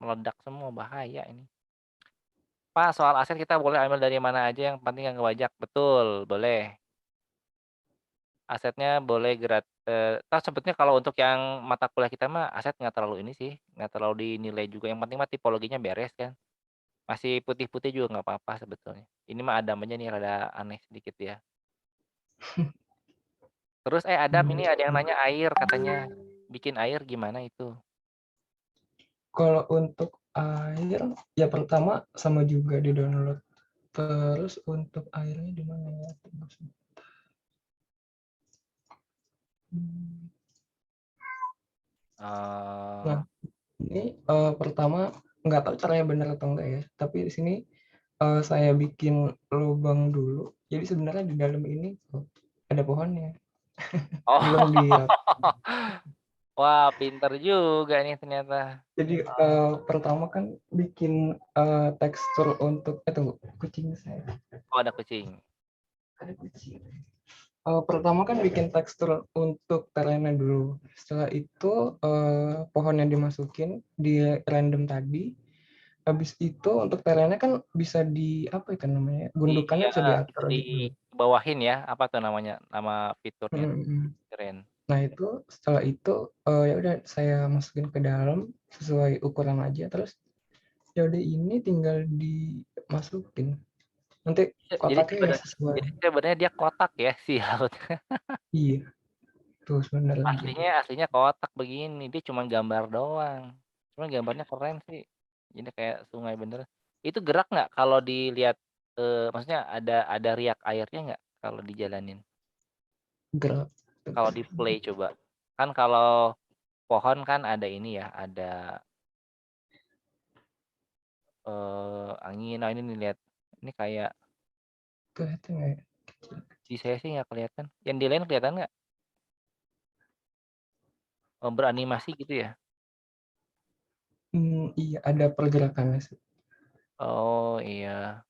meledak semua, bahaya ini. Pak, soal aset kita boleh ambil dari mana aja yang penting nggak ngebajak. Betul, boleh. Asetnya boleh toh sebetulnya kalau untuk yang mata kuliah kita mah aset nggak terlalu ini sih, nggak terlalu dinilai juga, yang penting mah tipologinya beres kan. Masih putih-putih juga nggak apa-apa sebetulnya. Ini mah Adam aja nih rada aneh sedikit ya. Terus, Adam mmm, ini ada yang nanya air katanya, bikin air gimana itu? kalau untuk air, ya pertama sama juga di-download, terus untuk airnya di mana ya? Tunggu mmm, Eee, nah ini, pertama nggak tahu caranya bener atau enggak ya, tapi di sini, saya bikin lubang dulu, jadi sebenarnya di dalam ini ada pohonnya, belum oh, dirap wah pinter juga nih ternyata. jadi, pertama kan bikin, tekstur untuk tunggu, kucing saya, Oh, ada kucing. ada kucing. Pertama kan bikin tekstur untuk terena dulu, setelah itu, pohonnya dimasukin, di-random tadi, habis itu untuk terena kan bisa di apa itu namanya, Di gundukannya iya, bisa bisa diatur gitu. dibawahin ya, apa tuh namanya, nama fiturnya Mhm mhm. keren. Nah itu, setelah itu, ya udah saya masukin ke dalam, sesuai ukuran aja, terus ya udah ini tinggal dimasukin, nanti Jadi kotaknya ya sebenarnya sesuai jadi sebenarnya dia kotak ya si laut. iya, tuh sebenarnya gitu. Aslinya kotak begini, dia cuman gambar doang. Cuman gambarnya keren sih. Jadi kayak sungai bener. Itu gerak nggak kalau dilihat, maksudnya ada riak airnya nggak kalau dijalanin? Gerak. Kalau di-play coba. Kan kalau pohon kan ada ini ya, ada, angin. Nah ini nih lihat, ini kayak Kelihatan nggak ya? di saya sih nggak kelihatan. Yang di lain kelihatan nggak? Beranimasi gitu ya? Iya ada pergerakannya sih. Oh iya,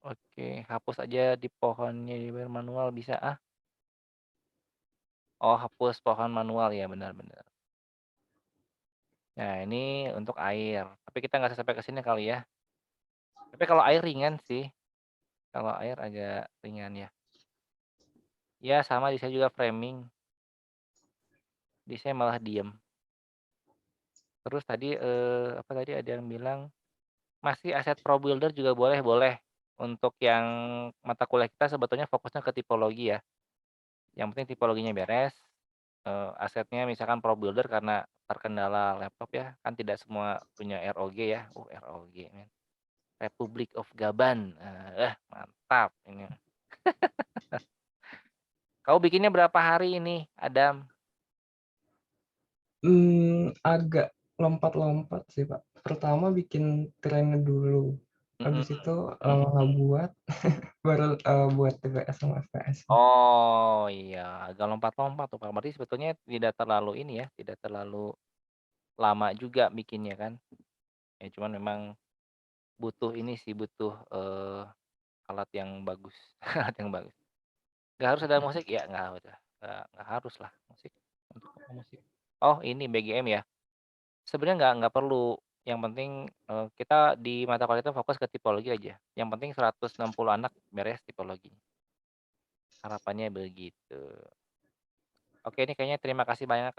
oke. Hapus aja di pohonnya biar manual bisa ah. Oh hapus pohon manual ya, benar benar. Nah ini untuk air, tapi kita nggak sampai ke sini kali ya. Tapi kalau air ringan sih, kalau air agak ringan ya. Ya sama di saya juga framing, di saya malah diem. Terus tadi, apa tadi ada yang bilang, masih aset Pro Builder juga boleh boleh. Untuk yang mata kuliah kita sebetulnya fokusnya ke tipologi ya, yang penting tipologinya beres, asetnya misalkan Pro Builder karena terkendala laptop ya, kan tidak semua punya ROG ya, ROG men, Republic of Gaban, mantap ini. Kamu bikinnya berapa hari ini, Adam? Agak lompat-lompat sih, Pak. Pertama bikin trennya dulu, Mhm. habis itu, ngebuat, baru, buat TPS sama FPS-nya. Oh iya, agak lompat-lompat tuh, Kak, berarti sebetulnya tidak terlalu ini ya, tidak terlalu lama juga bikinnya kan? Ya cuman memang butuh ini sih, butuh, alat yang bagus alat yang bagus. Nggak harus ada musik? Ya nggak harus lah musik, untuk apa musik? Oh ini BGM ya? Sebenarnya nggak perlu, yang penting, kita di mata kuliah itu fokus ke tipologi aja, yang penting 160 anak beres tipologi, harapannya begitu. Oke ini kayaknya terima kasih banyak,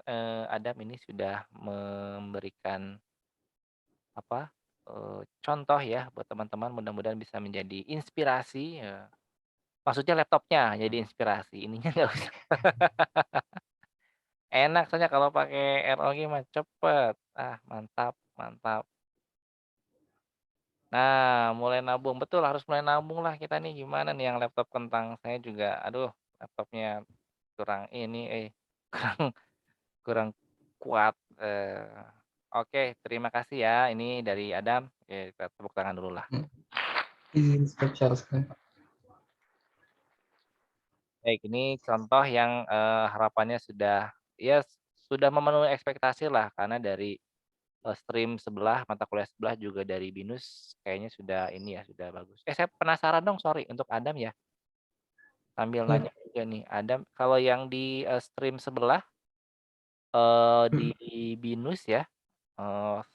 Adam ini sudah memberikan apa, contoh ya buat teman-teman mudah-mudahan bisa menjadi inspirasi, maksudnya laptopnya jadi inspirasi, ininya nggak usah. Enak soalnya kalau pakai ROG mah cepet, mantap mantap. Nah mulai nabung, betul harus mulai nabung lah kita nih gimana nih yang laptop kentang, saya juga aduh laptopnya kurang ini, kurang kurang kuat, oke terima kasih ya ini dari Adam, kita tepuk tangan dulu lah. Mhm, izin spesial sekali, Pak. Baik, ini contoh yang, harapannya sudah ya sudah memenuhi ekspektasi lah karena dari, stream sebelah, mata kuliah sebelah juga dari BINUS kayaknya sudah ini ya, sudah bagus. Saya penasaran dong sorry untuk Adam ya, sambil Iya, nanya juga nih, Adam kalau yang di, stream sebelah, di mhm, BINUS ya,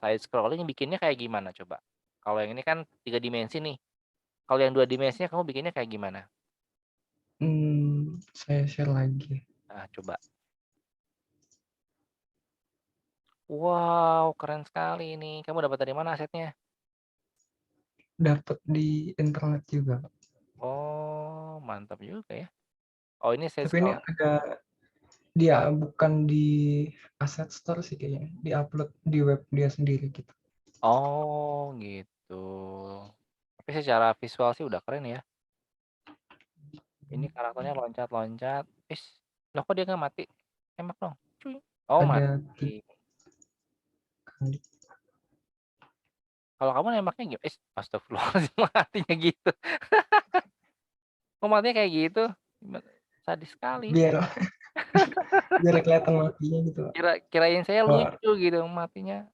side scrolling bikinnya kayak gimana coba? Kalau yang ini kan 3 dimensi nih, kalau yang 2 dimensinya kamu bikinnya kayak gimana? saya share lagi. Ah, coba. Wow, keren sekali ini. Kamu dapat dari mana asetnya? Dapat di internet juga, Pak. Oh, mantap juga ya. Oh, ini side Tapi ini scroll. ada dia bukan di Asset Store sih kayaknya, di-upload di web dia sendiri gitu. Oh, gitu. Tapi secara visual sih udah keren ya. Ini karakternya loncat-loncat. Is, loh kok dia nggak mati? Tembak dong. Cuy. Oh, Ada mati. 3 kali. Kalau kamu nembaknya gimana? Astagfirullahaladzim matinya gitu. Kok matinya kayak gitu? Gimana? Sadis sekali. Biar biar kelihatan matinya gitu, Pak. Kirain saya Kalau lucu gitu matinya.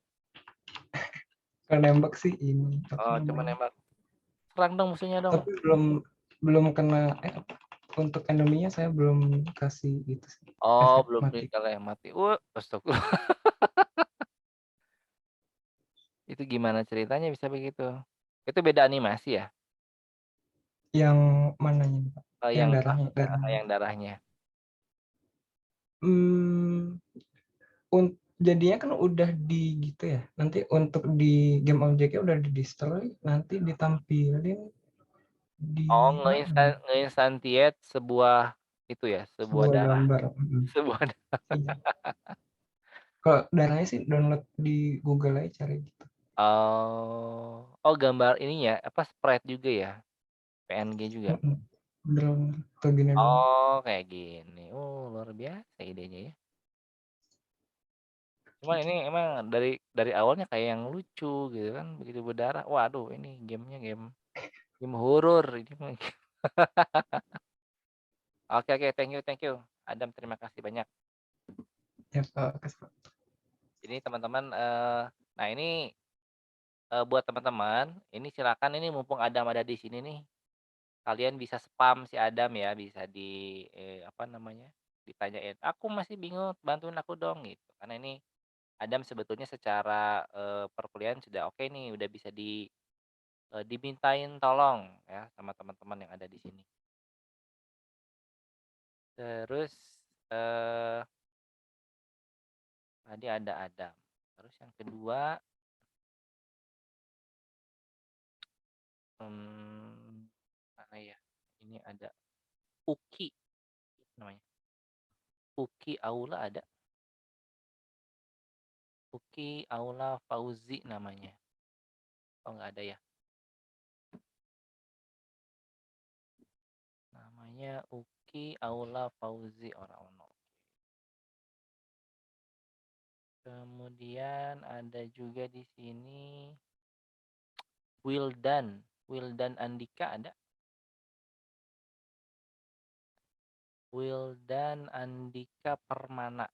kalau nembak sih ini, apa Oh, cuma namanya, nembak. Serang dong musuhnya dong. tapi belum belum kena untuk eneminya saya belum kasih itu sih, Oh, efek belum mati. meninggal yang mati. Astagfirullah. Itu gimana ceritanya bisa begitu? Itu beda animasi ya? Yang mananya nih, Pak? Yang Yang darahnya darahnya? yang darahnya? Mmm, jadinya kan udah di gitu ya, nanti untuk di game objeknya udah di-destroy, nanti ditampilin Oh, di mana ya, ngeinstantiate sebuah itu ya, sebuah sebuah darah, gambar, sebuah iya. Kalau darahnya sih download di Google aja cari gitu, oh. Oh, gambar ininya, apa, sprite juga ya? PNG juga? mhm, drone plugin-nya doang. Oh, kayak gini. Oh, luar biasa idenya ya. Cuman ini emang dari awalnya kayak yang lucu gitu kan, begitu berdarah, waduh ini gamenya game game horor ini mah. Oke oke, thank you, Adam, terima kasih banyak. Ya, Pak, makasih, Pak. Ini teman-teman, nah ini, buat teman-teman, ini silakan ini mumpung Adam ada di sini nih, kalian bisa spam si Adam ya, bisa di, apa namanya, ditanyain, "Aku masih bingung, bantuin aku dong," gitu. Karena ini Adam sebetulnya secara, perkuliahan sudah oke nih, udah bisa dimintain tolong ya sama teman-teman yang ada di sini. Terus, eee, tadi ada Adam, terus yang kedua, mana ya, ini ada Uki namanya, Uki Aula ada, Uki Aula Fauzi namanya. Oh nggak ada ya? Namanya Uki Aula Fauzi orang ono. Kemudian ada juga di sini Wildan, Wildan Andika ada? Wildan Andika Permana.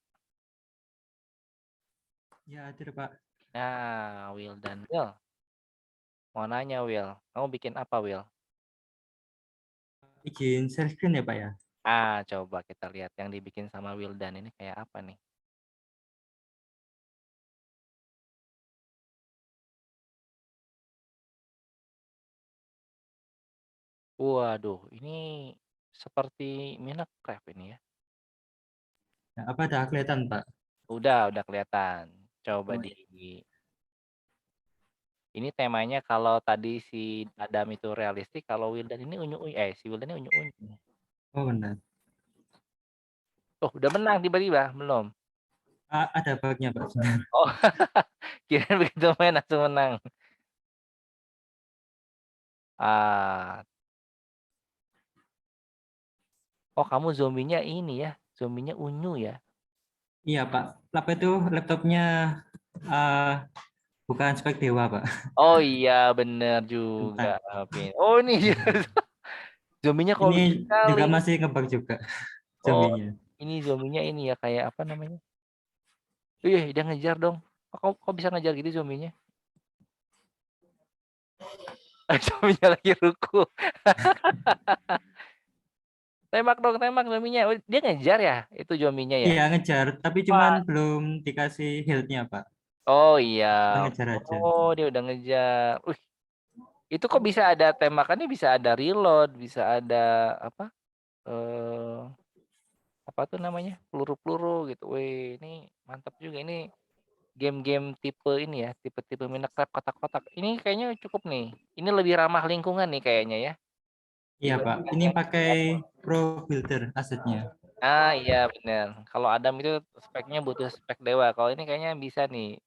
Ya, ada Pak. Nah, Wildan. Will, mau nanya Will, kamu bikin apa Will? Izin share screen ya Pak ya? Coba kita lihat yang dibikin sama Wildan ini kayak apa nih? Waduh, ini seperti Minecraft ini ya. Nah, apa ada kelihatan Pak? Udah kelihatan. Coba Oh, di ini temanya kalau tadi si Adam itu realistik, kalau Wildan ini unyu-unyu, si Wildan ini unyu-unyu. oh benar. Oh, udah menang tiba-tiba? Belum? Ada bugnya Pak. Oh, kirain begitu main langsung menang. Ah, oh kamu zombinya ini ya, zombinya unyu ya? Iya Pak. Apa itu laptopnya uh, bukan spek dewa Pak. Oh iya bener juga, Bentar. Alvin. Oh ini zombinya kok Ini lucu sekali. juga masih ngebug juga Oh, zombinya. ini zombinya ini ya kayak apa namanya? Dia ngejar dong. Kok bisa ngejar gitu zombinya? Zombinya lagi ruku. Tembak dong, tembak zombinya. Oh, dia ngejar ya, itu zombinya ya? Iya ngejar, tapi cuman Wah. belum dikasih health-nya Pak. Oh iya. Kita ngejar aja. Oh dia udah ngejar. Itu kok bisa ada tembakannya, bisa ada reload, bisa ada apa? Eh apa tuh namanya? Peluru-peluru gitu. Wih, ini mantap juga ini game-game tipe ini ya, tipe-tipe Minecraft kotak-kotak. Ini kayaknya cukup nih. Ini lebih ramah lingkungan nih kayaknya ya. Iya Pak. Dibandingkan Ini yang pakai Pro Builder asetnya. iya bener. Kalau Adam itu speknya butuh spek dewa. Kalau ini kayaknya bisa nih.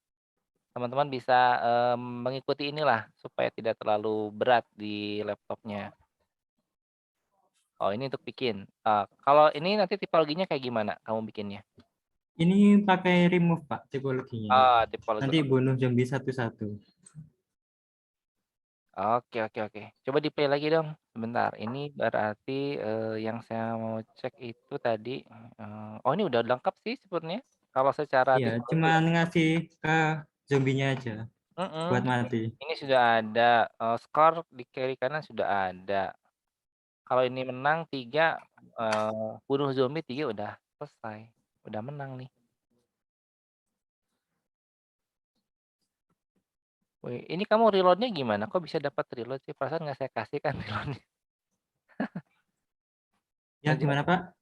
Teman-teman bisa mengikuti inilah supaya tidak terlalu berat di laptopnya. Oh, ini untuk bikin. Kalau ini nanti tipologinya kayak gimana kamu bikinnya? Ini pakai remove Pak tipologinya. Tipologi. Nanti bunuh zombie satu-satu. Oke oke oke. Coba di-play lagi dong, sebentar. Ini berarti, yang saya mau cek itu tadi, oh ini udah lengkap sih sebenarnya, kalau secara Iya, tipologi ya. cuman ngasih ke zombinya aja Mhm, buat mati. ini sudah ada, skor di kiri kanan sudah ada. Kalau ini menang 3, bunuh zombie 3 udah selesai, udah menang nih. Wih, ini kamu reload-nya gimana? Kok bisa dapat reload sih? Perasaan nggak saya kasih kan reload-nya. Ya, gimana Pak?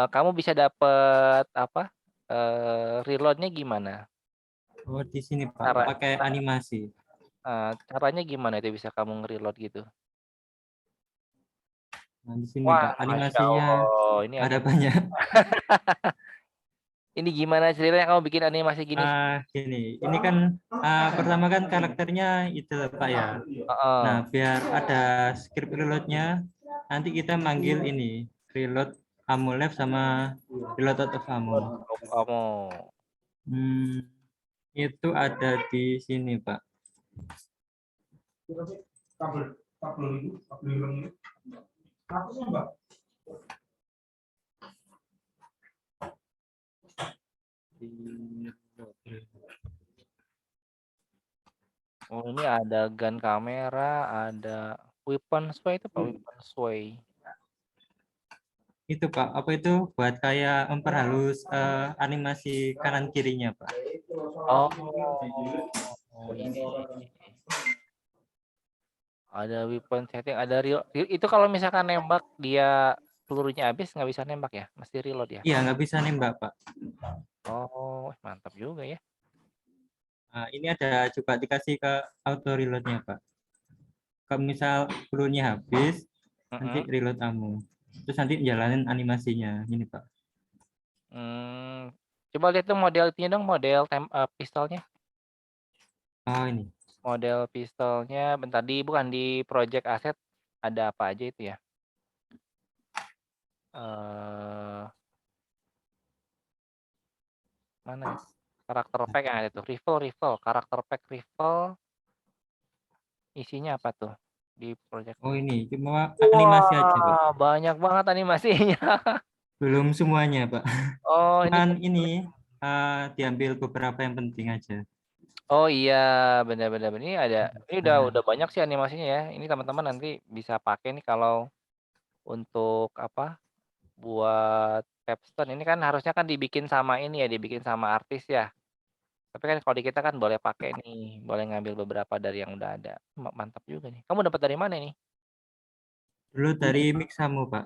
Kamu bisa dapet apa, reload-nya gimana? Oh, di sini Pak, Cara pakai animasi. caranya gimana itu bisa kamu nge-reload gitu? Nah, di sini Wah, Pak, Masya animasinya Allah, ini ada anime banyak. ini gimana ceritanya kamu bikin animasi gini? Ini kan pertama kan karakternya itu Pak ya. Nah, Heeh, biar ada script reloadnya, nanti kita manggil ini reload ammo left sama reload out of ammo. kamu. Hmm, itu ada di sini Pak. Oh, ini ada gun kamera, ada weapon sway itu apa weapon sway? Itu Pak, apa itu buat kayak memperhalus animasi kanan kirinya Pak. Oh, ini. Ada weapon setting, ada itu kalau misalkan nembak dia pelurunya habis nggak bisa nembak ya? Mesti reload ya? Iya, nggak bisa nembak, Pak. Oh, mantap juga ya. Nah, ini ada juga dikasih ke auto reloadnya, Pak. Kalau misal pelurunya habis, nanti Mhm. reload ammo. Terus nanti jalanin animasinya. Ini, Pak. Coba lihat tuh model itunya dong, model pistolnya. Oh, ini. Model pistolnya bentar bukan di project asset ada apa aja itu ya? Eh mana ya? Karakter pack yang ada tuh, rifle, karakter pack rifle isinya apa tuh di project? Oh, ini. Cuma animasi aja, Pak. Wah, banyak banget animasinya. Belum semuanya, Pak. Oh, ini Cuman ini diambil beberapa yang penting aja. oh iya, benar benar benar. Ini Nah, udah banyak sih animasinya ya. Ini teman-teman nanti bisa pakai nih kalau untuk apa, buat capstone. Ini kan harusnya kan dibikin sama ini ya, dibikin sama artis ya. Tapi kan kalau di kita kan boleh pakai nih, boleh ngambil beberapa dari yang udah ada. Mantap juga nih. Kamu dapat dari mana nih? dulu dari Mixamo, Pak.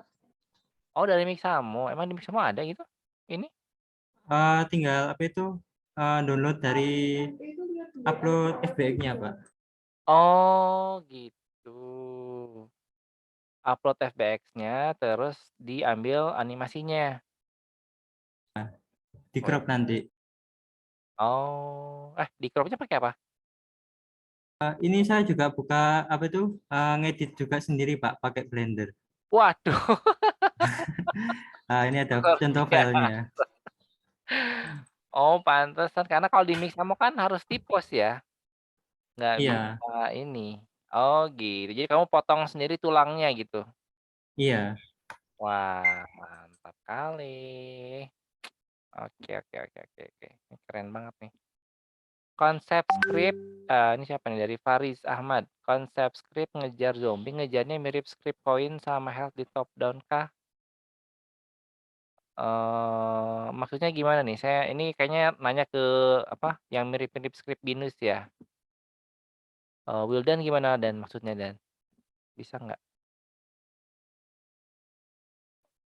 Oh, dari Mixamo. Emang di Mixamo ada gitu? Ini? Tinggal apa itu download dari upload FBX-nya, Pak. Oh, gitu. Upload FBX-nya, terus diambil animasinya. Di Oh, crop nanti. oh, di crop-nya pakai apa? Ini saya juga buka apa itu ngedit juga sendiri, Pak, pakai Blender. Waduh, Ini ada luar contoh biasa. filenya. Oh, pantesan karena kalau di Mixamo kan harus di-post ya, nggak Iya, bisa ini. Oh, gitu. Jadi kamu potong sendiri tulangnya gitu? iya. Wah, mantap kali. Oke oke oke oke oke. Ini keren banget nih. Konsep skrip, ini siapa nih, dari Faris Ahmad. Konsep skrip ngejar zombie, ngejarnya mirip skrip koin sama health di top down kah? Maksudnya gimana nih? Saya ini kayaknya nanya ke apa, yang mirip-mirip skrip binus ya. Wildan gimana Dan maksudnya Dan? Bisa nggak?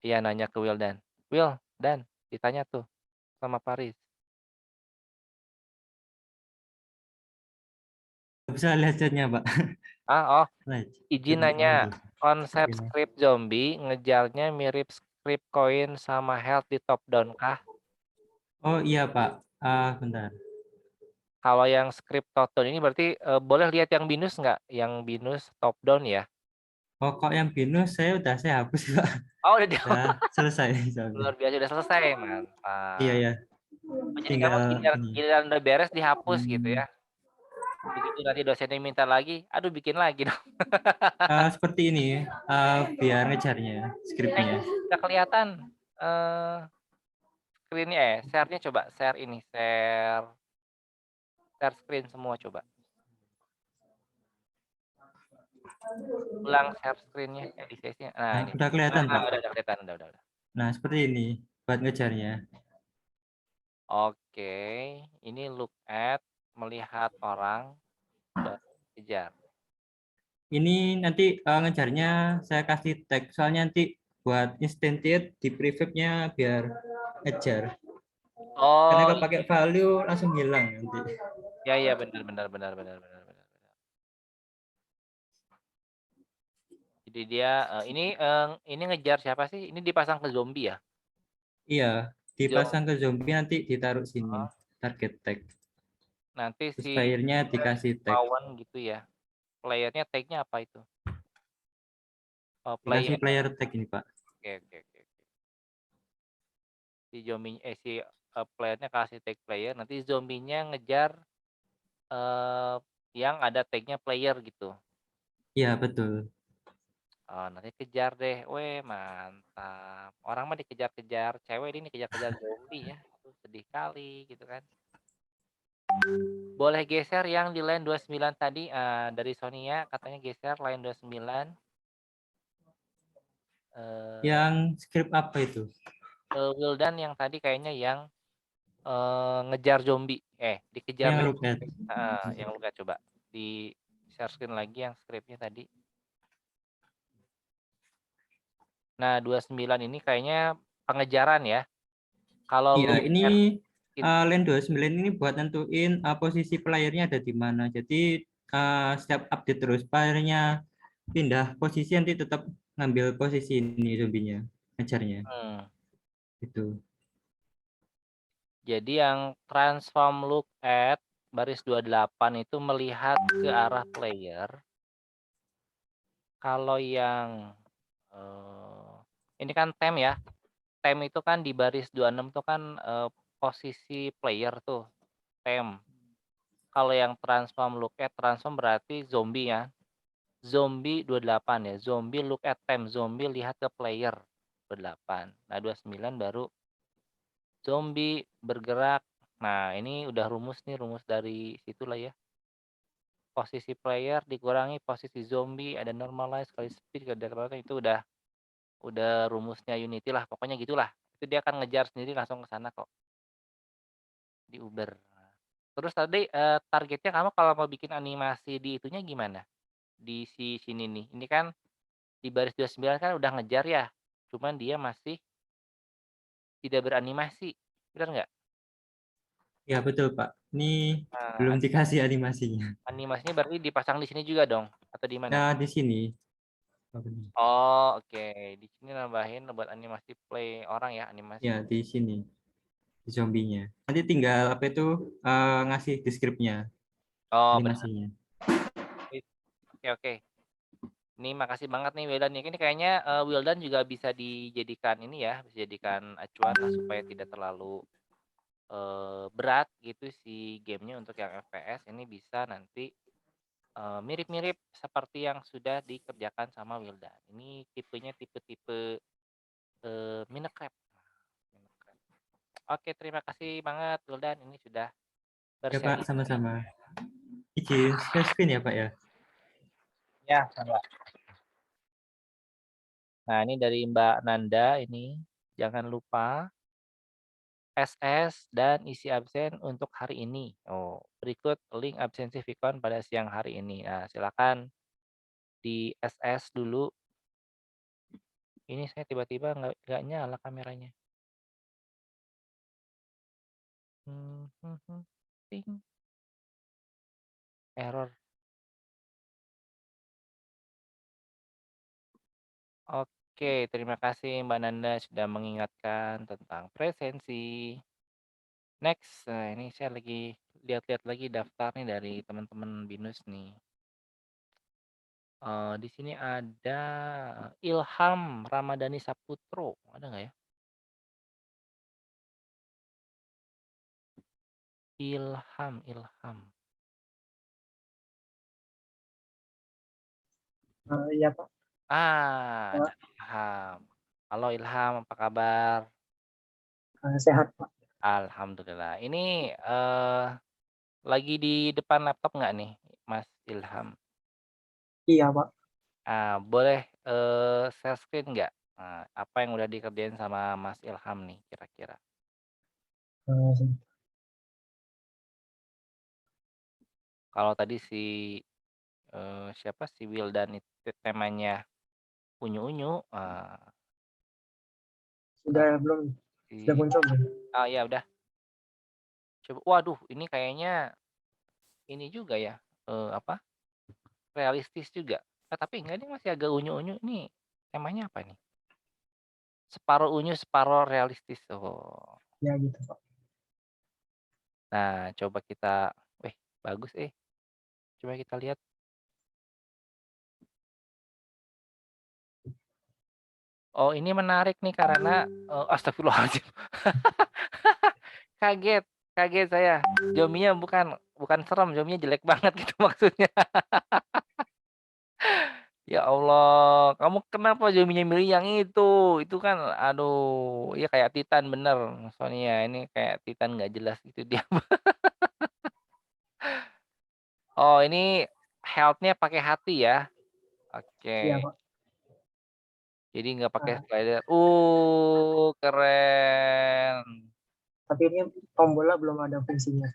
Iya nanya ke Wildan. Wil, Dan, ditanya tuh sama Faris. Bisa lihat chatnya, Pak. Oh, Lihat. izin nanya, konsep Ini. skrip zombie ngejarnya mirip skrip koin sama health di top down kah? Oh iya, Pak. Bentar. Kalau yang skrip top down ini berarti, boleh lihat yang binus nggak? Yang binus top down ya? Oh, kok yang binus saya hapus, Pak. Oh udah Udah selesai soalnya. luar biasa udah selesai, Iya, mantap. ya. Oh jadi kamu Tinggal giliran ini. giliran udah beres dihapus gitu ya? Begitu nanti dosennya minta lagi, aduh bikin lagi dong. Seperti ini biar ngejarnya skripnya. Nggak kelihatan, eee, screen-nya share-nya coba, share ini, share screen semua coba. Ulang share screen-nya, di sesi-nya. Nah Nah, ini. udah kelihatan, Pak. Udah kelihatan, udah. Nah, seperti ini buat ngejarnya. Oke, ini look at, melihat orang dan kejar. Ini nanti ngejarnya saya kasih tag, soalnya nanti buat instantiate di prefab-nya biar ngejar. Karena Oh, kalau pakai value langsung hilang nanti. iya benar. Jadi dia, ini ngejar siapa sih? Ini dipasang ke zombie ya? Iya, dipasang Zombie, ke zombie nanti ditaruh sini oh, target tag. nanti Terus si player-nya dikasih tag. lawan gitu ya? Player-nya tag-nya apa itu? Oh, Dikasih player. player tag ini, Pak. Oke. Si player-nya kasih tag player, nanti zombinya ngejar, eee, yang ada tag-nya player gitu. Iya, betul. Oh, nanti kejar deh. Weh, mantap. Orang mah dikejar-kejar, cewek ini dikejar-kejar zombie ya. Aduh, sedih kali gitu kan. Boleh geser yang di line 29 tadi, dari Sonia katanya geser line 29, eee, Yang script apa itu? Wildan yang tadi kayaknya yang, ngejar zombie, dikejar Yang nih look at. yang lu lihat coba di share screen lagi yang script-nya tadi. Nah, 29 ini kayaknya pengejaran ya. Kalau Iya, look ini at Len 29 ini buat nentuin posisi playernya ada di mana. Jadi setiap update terus playernya pindah posisi nanti tetap ngambil posisi ini zombinya, ngejarnya. Itu. jadi yang transform look at baris 28 itu melihat ke arah player. Kalau yang ini kan tem ya. Tem itu kan di baris 26 tuh kan posisi player tuh, tem. Kalau yang transform look at, transform berarti zombie ya. Zombie 28 ya. Zombie look at tem, zombie lihat ke player 28. Nah, 29 baru zombie bergerak. Nah, ini udah rumus nih, rumus dari situlah ya. Posisi player dikurangi posisi zombie, ada normalize kali speed ada itu udah rumusnya Unity lah, pokoknya gitulah. Itu dia akan ngejar sendiri langsung ke sana kok di Uber. Terus tadi targetnya kamu kalau mau bikin animasi di itunya gimana? Di sini nih. Ini kan di baris 29 kan udah ngejar ya. Cuman dia masih tidak beranimasi. Benar nggak? Ya, betul, Pak. Ini Nah, belum dikasih animasinya. animasinya berarti dipasang di sini juga dong atau di mana? Ya, di sini. Oh, oke. Di sini nambahin buat animasi play orang ya, animasi. Ya, di sini. Di zombinya. Nanti tinggal apa itu ngasih deskripsinya, Oh, benar. animasinya. Oke, oke. Ini makasih banget nih Wildan. Ini kayaknya Wildan juga bisa dijadikan ini ya, bisa dijadikan acuan lah supaya tidak terlalu berat gitu si gamenya untuk yang FPS. Ini bisa nanti mirip-mirip seperti yang sudah dikerjakan sama Wildan. Ini tipenya tipe-tipe Minecraft. Minecraft. Oke, terima kasih banget Wildan. Ini sudah Ya, Pak, bersharing. sama-sama. Izin share screen ya, Pak ya. Ya, sama. Nah, ini dari Mbak Nanda ini. Jangan lupa SS dan isi absen untuk hari ini. Oh, berikut link absensi Vicon pada siang hari ini. Nah, silakan di SS dulu. Ini saya tiba-tiba nggak nyala kameranya. Ting. Error. Oke, terima kasih Mbak Nanda sudah mengingatkan tentang presensi. Next, nah ini saya lagi lihat-lihat lagi daftar nih dari teman-teman BINUS nih. Di sini ada Ilham Ramadhani Saputro, ada nggak ya? Ilham. Iya Pak. Ada Ilham. Halo Ilham, apa kabar? Sehat Pak. Alhamdulillah. Ini lagi di depan laptop nggak nih, Mas Ilham? Iya Pak. Boleh share screen nggak? Apa yang udah dikerjain sama Mas Ilham nih kira-kira? Kalau tadi si siapa si Wildan itu temanya unyu-unyu, Sudah belum? Sudah si muncul belum? ya udah. Coba waduh ini kayaknya ini juga ya, apa, realistis juga. Tapi enggak ini masih agak unyu-unyu, ini temanya apa nih? Separuh unyu, separuh realistis. Oh. Ya gitu Pak. Nah, coba kita bagus coba kita lihat. Oh, ini menarik nih karena astagfirullahaladzim. Kaget, kaget saya. Zombinya bukan serem, zombinya jelek banget gitu maksudnya. Ya Allah, kamu kenapa zombinya milih yang itu? Itu kan aduh, ya kayak Titan bener. Soalnya ini kayak Titan nggak jelas gitu dia. Oh, ini health-nya pakai hati ya. Iya Oke. Pak. Jadi nggak pakai Nah, slider. Keren. tapi ini tombolnya belum ada fungsinya.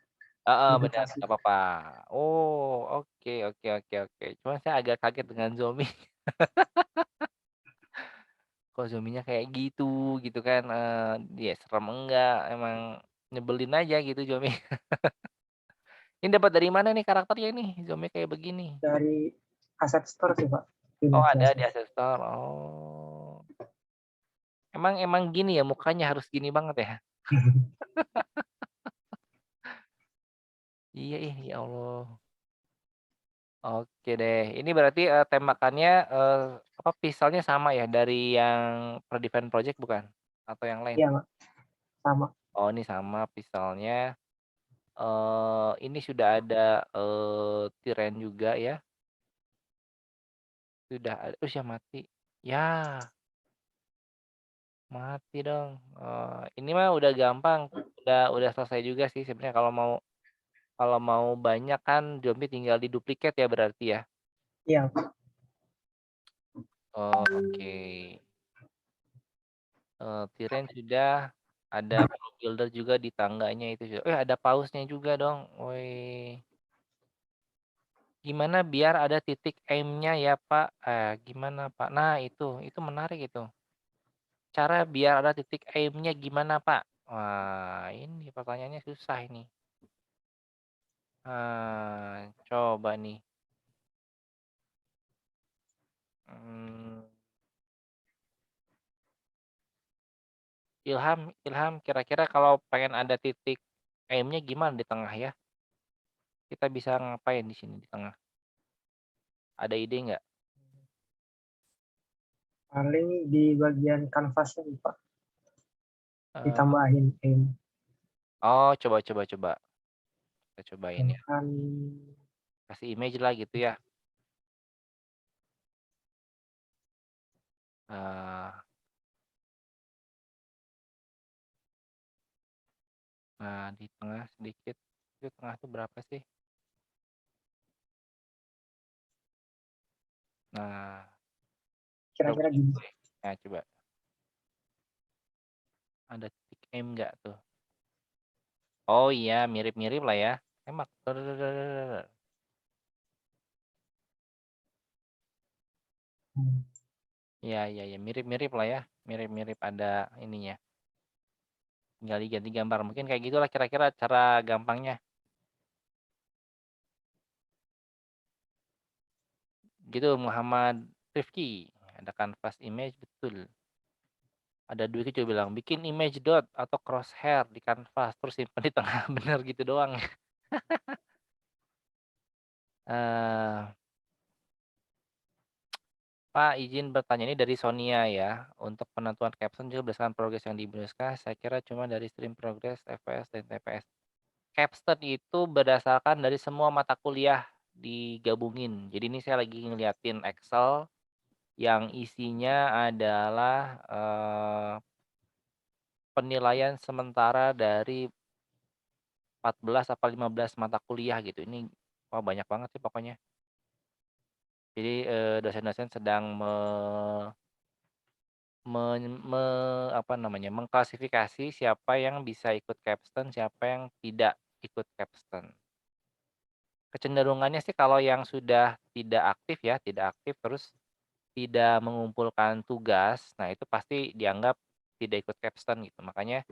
Heeh, benar, Edukasi. nggak apa-apa. Oh, oke oke oke oke. Cuman saya agak kaget dengan zombie. Kok zombinya kayak gitu kan, dia serem enggak, emang nyebelin aja gitu zombie. Ini dapat dari mana nih karakternya nih, zombie kayak begini? Dari Asset Store sih, Pak. Oh, Image ada di Asset. Asestor, oh. Emang emang gini ya, mukanya harus gini banget ya? Iya ih, ya Allah. Oke deh, ini berarti, tembakannya, apa, pistolnya sama ya dari yang Predefend Project bukan? Atau yang lain? Iya, Pak, sama. Oh, ini sama pistolnya, ini sudah ada, tiren juga ya? Sudah ya mati. Ya, mati dong. Ini mah udah gampang, udah selesai juga sih sebenarnya kalau mau banyak kan zombie tinggal diduplikat ya berarti ya? Iya, Pak. Oh, oke. Tiren sudah, ada block builder juga di tangganya itu sudah ada pausnya juga dong. Wih, gimana biar ada titik aim-nya ya, Pak? Gimana, Pak? Nah itu menarik itu. Cara biar ada titik aim-nya gimana, Pak? Wah, ini pertanyaannya susah ini. Coba nih, mmm, Ilham Ilham kira-kira kalau pengen ada titik aim-nya gimana di tengah ya? Kita bisa ngapain di sini di tengah? Ada ide nggak? Paling di bagian kanvasnya nih, Pak, Eee, ditambahin aim. oh, coba, kita cobain ya. Misalkan Kasih image lah gitu ya. Eee, nah di tengah sedikit, itu tengah tuh berapa sih? Nah, coba kira-kira deh gini. nah coba, ada titik aim nggak tuh? Oh iya, mirip-mirip lah ya. Tembak, Hmm, iya iya iya, mirip-mirip lah ya, mirip-mirip ada ininya, tinggal diganti gambar. Mungkin kayak gitulah kira-kira cara gampangnya. Gitu Muhammad Rifki, ada kanvas image betul. Ada Dwiki juga bilang, "Bikin image dot atau crosshair di kanvas, terus simpen di tengah." Bener gitu doang. Eee, Pak izin bertanya ini dari Sonia ya, untuk penentuan caption juga berdasarkan progres yang di-Bruska, saya kira cuma dari stream progress, FPS, dan TPS. Capstone itu berdasarkan dari semua mata kuliah digabungin. Jadi ini saya lagi ngeliatin Excel yang isinya adalah, penilaian sementara dari 14 apa 15 mata kuliah gitu. Ini, wah banyak banget sih pokoknya. Jadi, dosen-dosen sedang men me apa namanya, mengklasifikasi siapa yang bisa ikut capstone, siapa yang tidak ikut capstone. Kecenderungannya sih kalau yang sudah tidak aktif ya, tidak aktif terus tidak mengumpulkan tugas, nah itu pasti dianggap tidak ikut capstone gitu. Makanya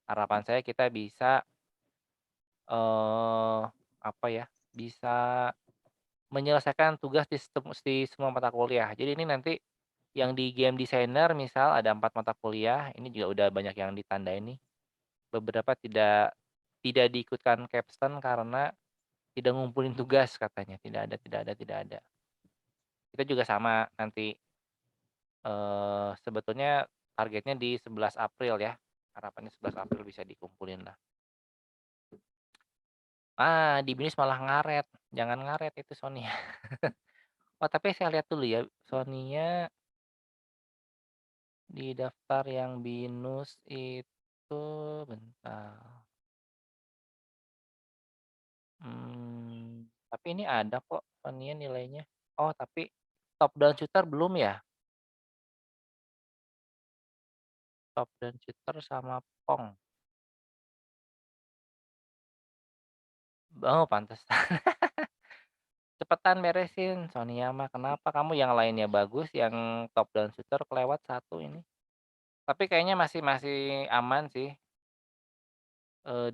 harapan saya kita bisa, eee, apa ya, bisa menyelesaikan tugas di semua mata kuliah. Jadi ini nanti yang di game designer misal ada 4 mata kuliah, ini juga udah banyak yang ditandain nih. Beberapa tidak tidak diikutkan capstone karena tidak ngumpulin tugas katanya, tidak ada. Kita juga sama nanti, sebetulnya targetnya di 11 April ya, harapannya 11 April bisa dikumpulin lah. Di BINUS malah ngaret, jangan ngaret itu Sony. Oh tapi saya lihat dulu ya, Sony-nya di daftar yang BINUS itu bentar, tapi ini ada kok Sony-nya nilainya. Oh tapi top down shooter belum ya? Top down shooter sama Pong. Oh, pantesan. Cepetan beresin, Sonia mah, kenapa kamu yang lainnya bagus, yang top down shooter kelewat satu ini. Tapi kayaknya masih masih aman sih,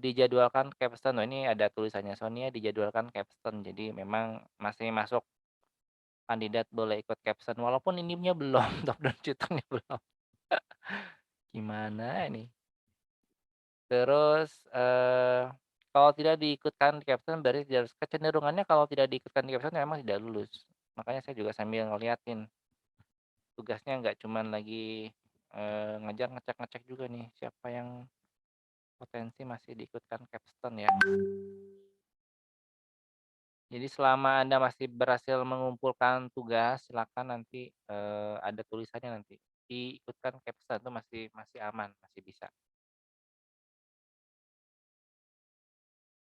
dijadwalkan capstone. Oh, ini ada tulisannya, Sonia dijadwalkan capstone, jadi memang masih masuk kandidat boleh ikut capstone, walaupun inimnya belum, top down shooter-nya belum. Gimana ini? Terus, kalau tidak diikutkan di capstone berarti tidak kecenderungannya kalau tidak diikutkan di capstone memang tidak lulus. Makanya saya juga sambil ngeliatin, tugasnya nggak cuman lagi, ngajar ngecek-ngecek juga nih, siapa yang potensi masih diikutkan capstone ya. Jadi selama Anda masih berhasil mengumpulkan tugas, silakan nanti, ada tulisannya nanti, diikutkan capstone itu masih masih aman, masih bisa.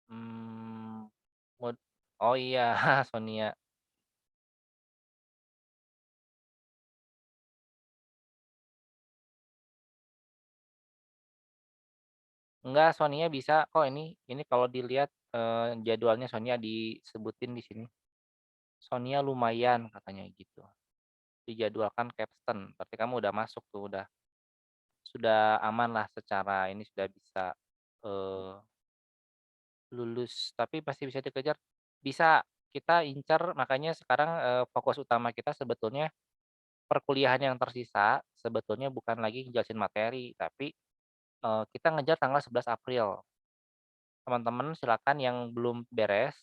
Mmm, mod oh iya, Sonia. Enggak, Sonia bisa kok ini kalau dilihat, jadwalnya Sonia disebutin di sini. Sonia lumayan katanya gitu, dijadwalkan capstone, berarti kamu udah masuk tuh, sudah aman lah secara ini sudah bisa, eee, lulus, tapi masih bisa dikejar? Bisa, kita incar makanya sekarang, fokus utama kita sebetulnya perkuliahan yang tersisa sebetulnya bukan lagi ngejelasin materi, tapi, kita ngejar tanggal 11 April. Teman-teman silakan yang belum beres,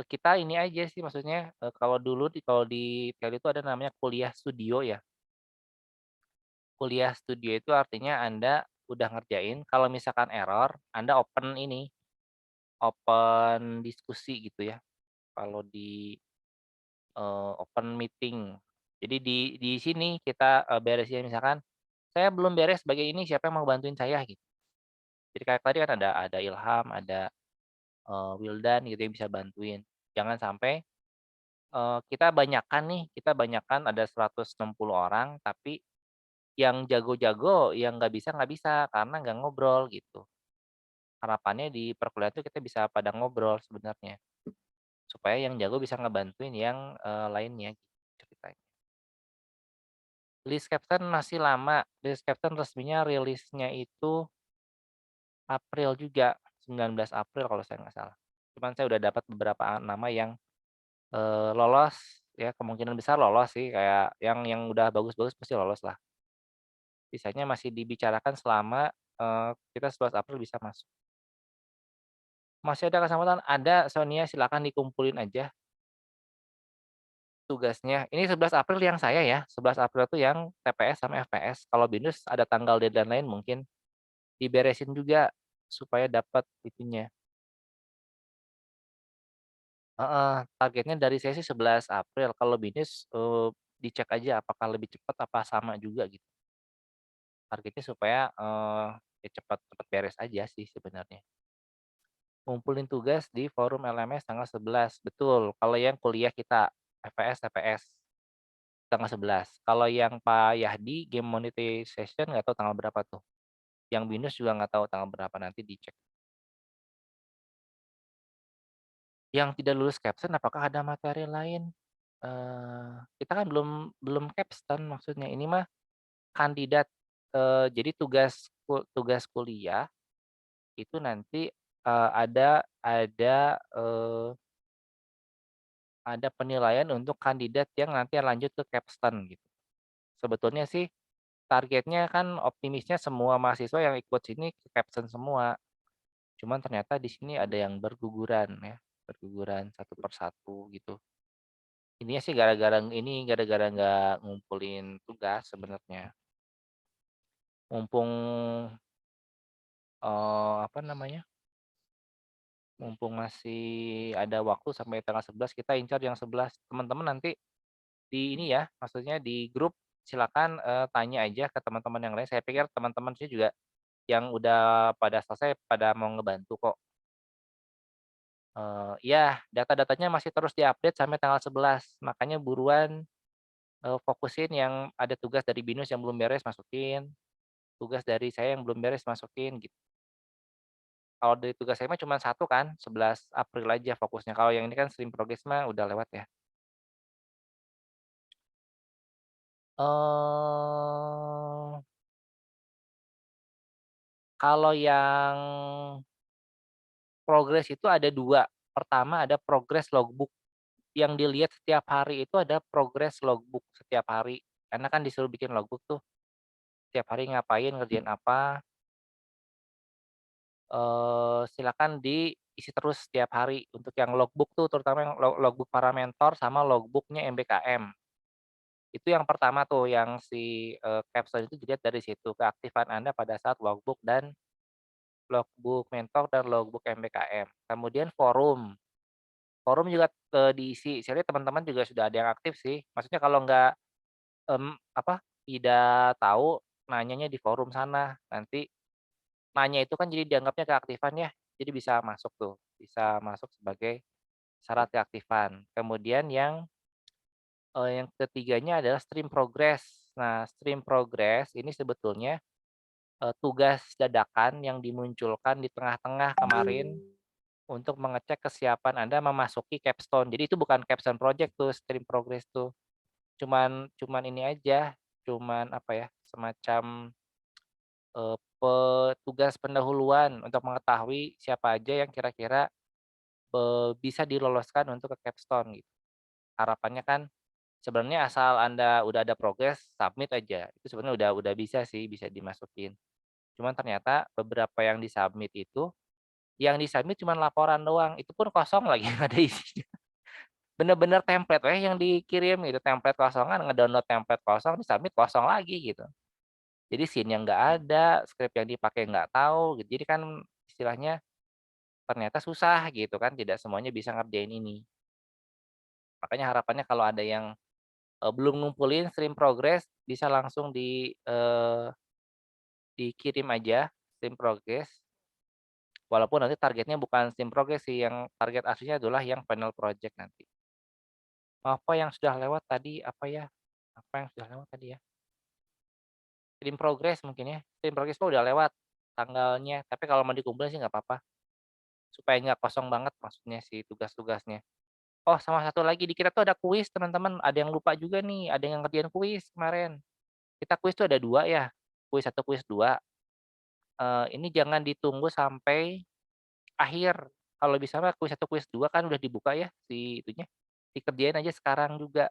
kita ini aja sih maksudnya, kalau di TEL itu ada namanya kuliah studio ya. Kuliah studio itu artinya Anda udah ngerjain, kalau misalkan error, Anda open ini, open diskusi gitu ya, kalau di, open meeting. Jadi di sini kita, beresin misalkan, "Saya belum beres bagian ini, siapa yang mau bantuin saya?" Gitu. Jadi kayak tadi kan ada Ilham, ada, Wildan gitu yang bisa bantuin. Jangan sampai kita banyakan nih, kita banyakan ada 160 orang, tapi yang jago-jago, yang nggak bisa, karena nggak ngobrol gitu. Harapannya di perkuliahan itu kita bisa pada ngobrol sebenarnya, supaya yang jago bisa ngebantuin yang, lainnya gitu ceritanya. List captain masih lama, list captain resminya rilisnya itu April juga, 19 April kalau saya nggak salah. Cuman saya udah dapat beberapa nama yang, lolos, ya kemungkinan besar lolos sih, kayak yang udah bagus-bagus pasti lolos lah. Sisanya masih dibicarakan selama, kita 11 April bisa masuk. Masih ada kesempatan? Ada, Sonia, silakan dikumpulin aja tugasnya. Ini 11 April yang saya ya, 11 April itu yang TPS sama FPS. Kalau BINUS ada tanggal deadline lain mungkin diberesin juga supaya dapat itunya. Heeh, targetnya dari saya sih 11 April, kalau BINUS, dicek aja apakah lebih cepat apa sama juga gitu. Targetnya supaya, ya cepat cepat beres aja sih sebenarnya. Ngumpulin tugas di forum LMS tanggal 11, betul. Kalau yang kuliah kita, FPS TPS, tanggal 11. Kalau yang Pak Yahdi, game monetization nggak tahu tanggal berapa tuh. Yang BINUS juga nggak tahu tanggal berapa, nanti dicek. Yang tidak lulus capstone apakah ada materi lain? Kita kan belum belum capstone maksudnya, ini mah kandidat, jadi tugas kuliah itu nanti, ada penilaian untuk kandidat yang nanti lanjut ke capstone gitu. Sebetulnya sih targetnya kan optimisnya semua mahasiswa yang ikut sini ke capstone semua, cuman ternyata di sini ada yang berguguran ya, berguguran satu per satu gitu. Intinya sih gara-gara nggak ngumpulin tugas sebenarnya. Mumpung, apa namanya, mumpung masih ada waktu sampai tanggal 11 kita incar yang 11. Teman-teman nanti di ini ya, maksudnya di grup silakan, tanya aja ke teman-teman yang lain, saya pikir teman-teman sini juga yang udah pada selesai pada mau ngebantu kok. Iya, data-datanya masih terus diupdate sampai tanggal 11, makanya buruan, fokusin yang ada tugas dari BINUS yang belum beres masukin, tugas dari saya yang belum beres masukin gitu. Kalau dari tugas saya mah cuma satu kan, 11 April aja fokusnya. Kalau yang ini kan stream progress mah udah lewat ya. Eee, kalau yang progress itu ada 2. Pertama ada progress logbook, yang dilihat setiap hari itu ada progress logbook setiap hari. Karena kan disuruh bikin logbook tuh, setiap hari ngapain, ngerjain apa, silakan diisi terus setiap hari. Untuk yang logbook tuh terutama yang logbook para mentor sama logbook-nya MBKM. Itu yang pertama tuh yang si, capstone itu dilihat dari situ, keaktifan Anda pada saat logbook dan logbook mentor dan logbook MBKM. Kemudian forum, forum juga, diisi. Saya lihat teman-teman juga sudah ada yang aktif sih. Maksudnya kalau nggak, tidak tahu, nanyanya di forum sana. Nanti nanya itu kan jadi dianggapnya keaktifan ya, jadi bisa masuk tuh, bisa masuk sebagai syarat keaktifan. Kemudian yang ketiganya adalah stream progress. Nah, stream progress ini sebetulnya, tugas dadakan yang dimunculkan di tengah-tengah kemarin untuk mengecek kesiapan Anda memasuki capstone. Jadi itu bukan capstone project tuh, stream progress tuh. Cuman cuman ini aja, cuman apa ya, semacam, petugas pendahuluan untuk mengetahui siapa aja yang kira-kira, bisa diloloskan untuk ke capstone gitu. Harapannya kan sebenarnya asal Anda udah ada progres, submit aja, itu sebenarnya udah bisa sih, bisa dimasukin. Cuman ternyata beberapa yang di-submit itu, yang di-submit cuman laporan doang, itu pun kosong lagi, nggak ada isinya. Bener-bener template weh yang dikirim gitu, template kosongan, ngedownload template kosong, di-submit kosong lagi gitu. Jadi scene-nya nggak ada, script yang dipakai nggak tahu gitu. Jadi kan istilahnya ternyata susah gitu kan, tidak semuanya bisa ngerjain ini. Makanya harapannya kalau ada yang, belum ngumpulin stream progress bisa langsung dikirim aja stream progress, walaupun nanti targetnya bukan stream progress sih, yang target aslinya adalah yang final project nanti. Apa yang sudah lewat tadi, apa ya, apa yang sudah lewat tadi ya? Stream progress mungkin ya, stream progress mah udah lewat tanggalnya, tapi kalau mau dikumpulin sih nggak apa-apa, supaya nggak kosong banget maksudnya si tugas-tugasnya. Oh, sama satu lagi di kita tuh ada kuis teman-teman, ada yang lupa juga nih, ada yang ngerjain kuis kemarin. Kita kuis tuh ada 2 ya, kuis satu kuis 2. Ini jangan ditunggu sampai akhir, kalau bisa mah kuis satu kuis 2 kan udah dibuka ya si itunya, dikerjain aja sekarang juga.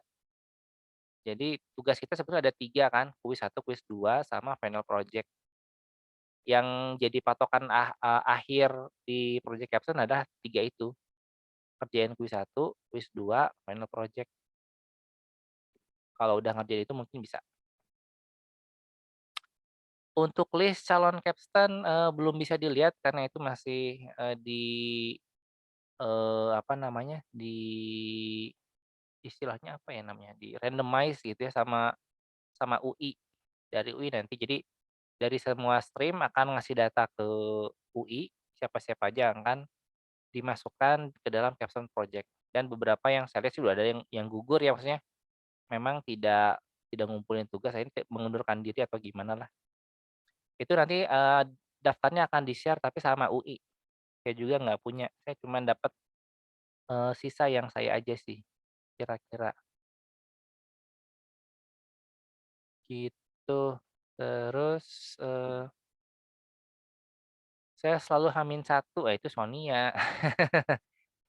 Jadi tugas kita sebetulnya ada 3 kan, kuis satu kuis 2 sama final project. Yang jadi patokan akhir di project capstone adalah 3 itu, kerjain kuis satu kuis 2 final project. Kalau udah ngerjain itu mungkin bisa. Untuk list calon capstone, belum bisa dilihat karena itu masih, apa namanya, istilahnya apa ya namanya, di-randomize gitu ya sama sama UI, dari UI nanti. Jadi dari semua stream akan ngasih data ke UI, siapa-siapa aja yang akan dimasukkan ke dalam capstone project. Dan beberapa yang saya lihat sih udah ada yang gugur ya, maksudnya memang tidak ngumpulin tugas, akhirnya kayak mengundurkan diri atau gimana lah. Itu nanti, daftarnya akan di-share tapi sama UI. Saya juga nggak punya, saya cuman dapat, sisa yang saya aja sih, kira-kira, gitu. Terus, saya selalu H-1, itu Sonia.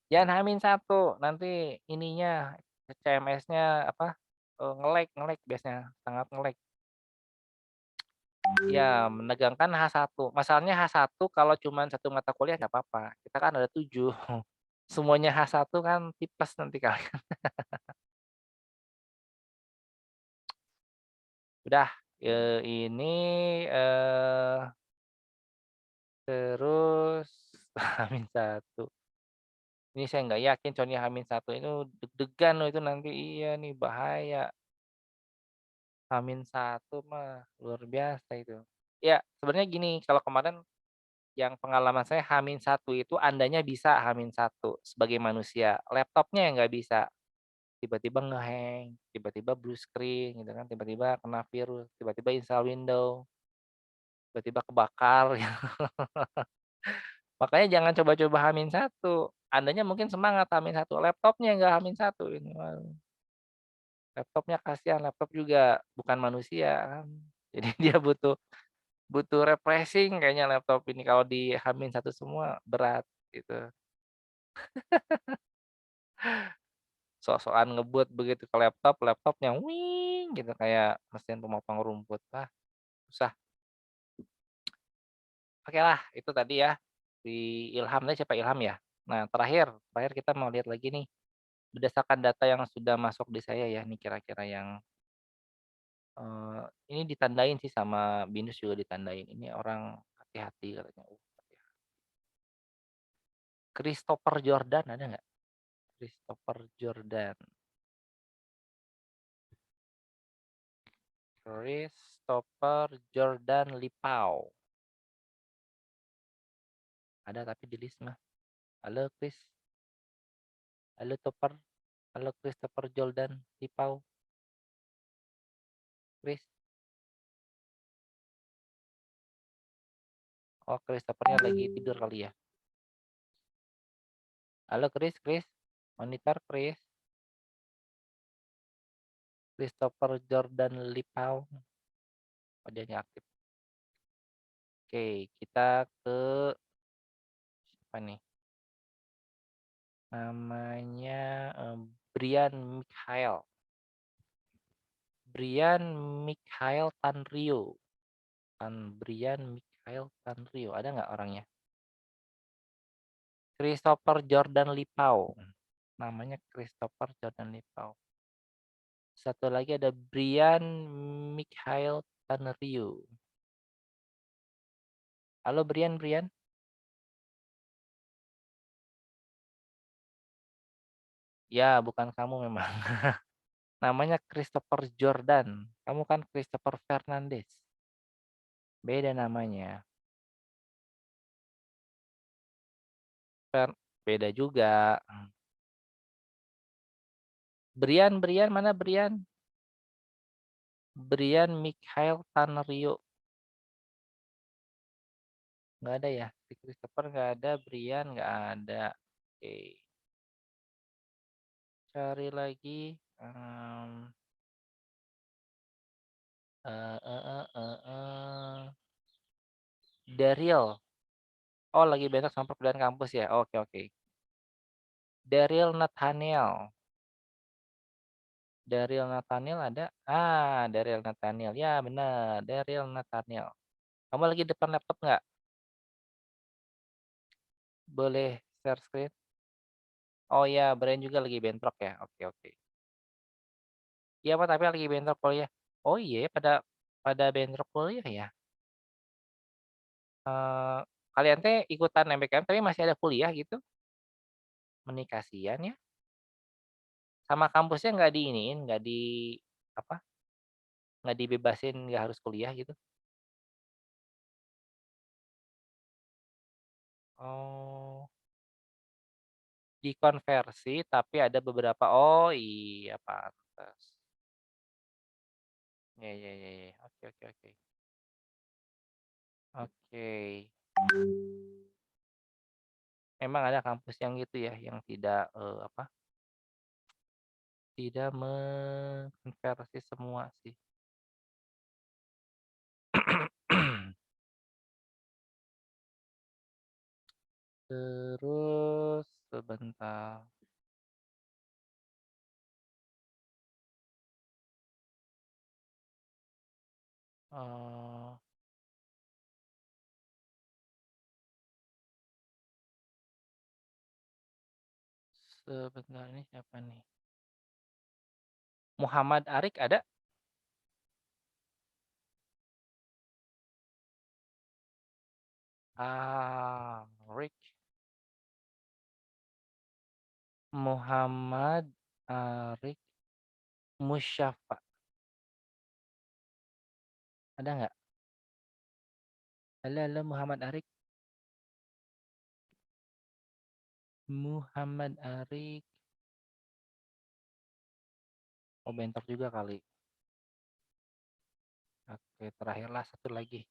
Jangan H-1, nanti ininya, CMS-nya apa, nge-lag nge-lag biasanya, sangat nge-lag. Ya, menegangkan H1. Masalahnya H1 kalau cuman satu mata kuliah nggak apa-apa, kita kan ada 7. Semuanya H1 kan tipes nanti kalian. Udah, ini, eee, terus H-1. Ini saya nggak yakin Sony H-1 itu deg-degan loh itu nanti, iya nih bahaya. H-1 mah luar biasa itu. Ya, sebenarnya gini, kalau kemarin yang pengalaman saya H-1 itu Andanya bisa H-1 sebagai manusia, laptopnya yang nggak bisa. Tiba-tiba nge-hang, tiba-tiba blue screen gitu kan, tiba-tiba kena virus, tiba-tiba install Windows, tiba-tiba kebakar. Makanya jangan coba-coba H-1. Andanya mungkin semangat H-1, laptopnya nggak H-1 ini, waduh. Laptopnya kasihan, laptop juga bukan manusia kan. Jadi dia butuh butuh refreshing kayaknya laptop ini, kalau di H-1 semua berat gitu. Sok-sokan ngebut begitu ke laptop, laptopnya gitu kayak mesin pemotong rumput, ah susah. Oke lah itu tadi ya, si Ilham tadi siapa Ilham ya? Nah terakhir terakhir kita mau lihat lagi nih, berdasarkan data yang sudah masuk di saya ya, nih kira-kira yang, ini ditandain sih sama BINUS juga ditandain, ini orang hati-hati katanya, hati-hati. Christopher Jordan ada nggak? Christopher Jordan. Christopher Jordan Lipau. Ada tapi di list mah. Halo Chris. Halo Topper. Halo Christopher Jordan Lipau. Chris. Oh Christophernya lagi tidur kali ya. Halo Chris, Chris. Monitor Chris. Christopher Jordan Lipau. Oh dia nggak aktif. Oke, kita ke siapa nih? Namanya Brian Mikhail. Brian Mikhail Tanrio. Brian Mikhail Tanrio. Ada nggak orangnya? Christopher Jordan Lipau. Namanya Christopher Jordan Lipau. Satu lagi ada Brian Mikhail Tanrio. Halo Brian, Brian. Ya, bukan kamu memang. Namanya Christopher Jordan. Kamu kan Christopher Fernandez. Beda namanya. Beda juga. Brian, Brian, mana Brian? Brian Mikhail Tanrio. Nggak ada ya? Si Christopher nggak ada, Brian nggak ada. Oke. Cari lagi. Eh, eh, eh, eh, eh. Daryl. Oh, lagi bentrok sama perbedaan kampus ya? Oke, oke. Daryl Nathaniel. Daryl Nathaniel ada? Ah, Daryl Nathaniel. Ya, benar. Daryl Nathaniel. Kamu lagi depan laptop nggak? Boleh share screen? Oh ya, Brian juga lagi bentrok ya? Oke, oke. Iya, Pak, tapi lagi bentrok kuliah. Oh iya, ya, pada pada bentrok kuliah ya? Eh, kalian teh ikutan MBKM tapi masih ada kuliah gitu? Menik kasihan ya. Sama kampusnya nggak diiniin, nggak di apa? Nggak dibebasin nggak harus kuliah gitu? Oh, dikonversi tapi ada beberapa. Oh iya pantas. Ya ya ya ya. Oke oke oke. Oke. Memang ada kampus yang gitu ya, yang tidak apa? Tidak mengkonversi semua sih. Terus sebentar. eh Sebentar ini siapa nih? Muhammad Arik ada? Arik. Muhammad Arik Musyafa. Ada nggak? Halo, halo Muhammad Arik. Muhammad Arik. Oh bentok juga kali. Oke, terakhirlah satu lagi.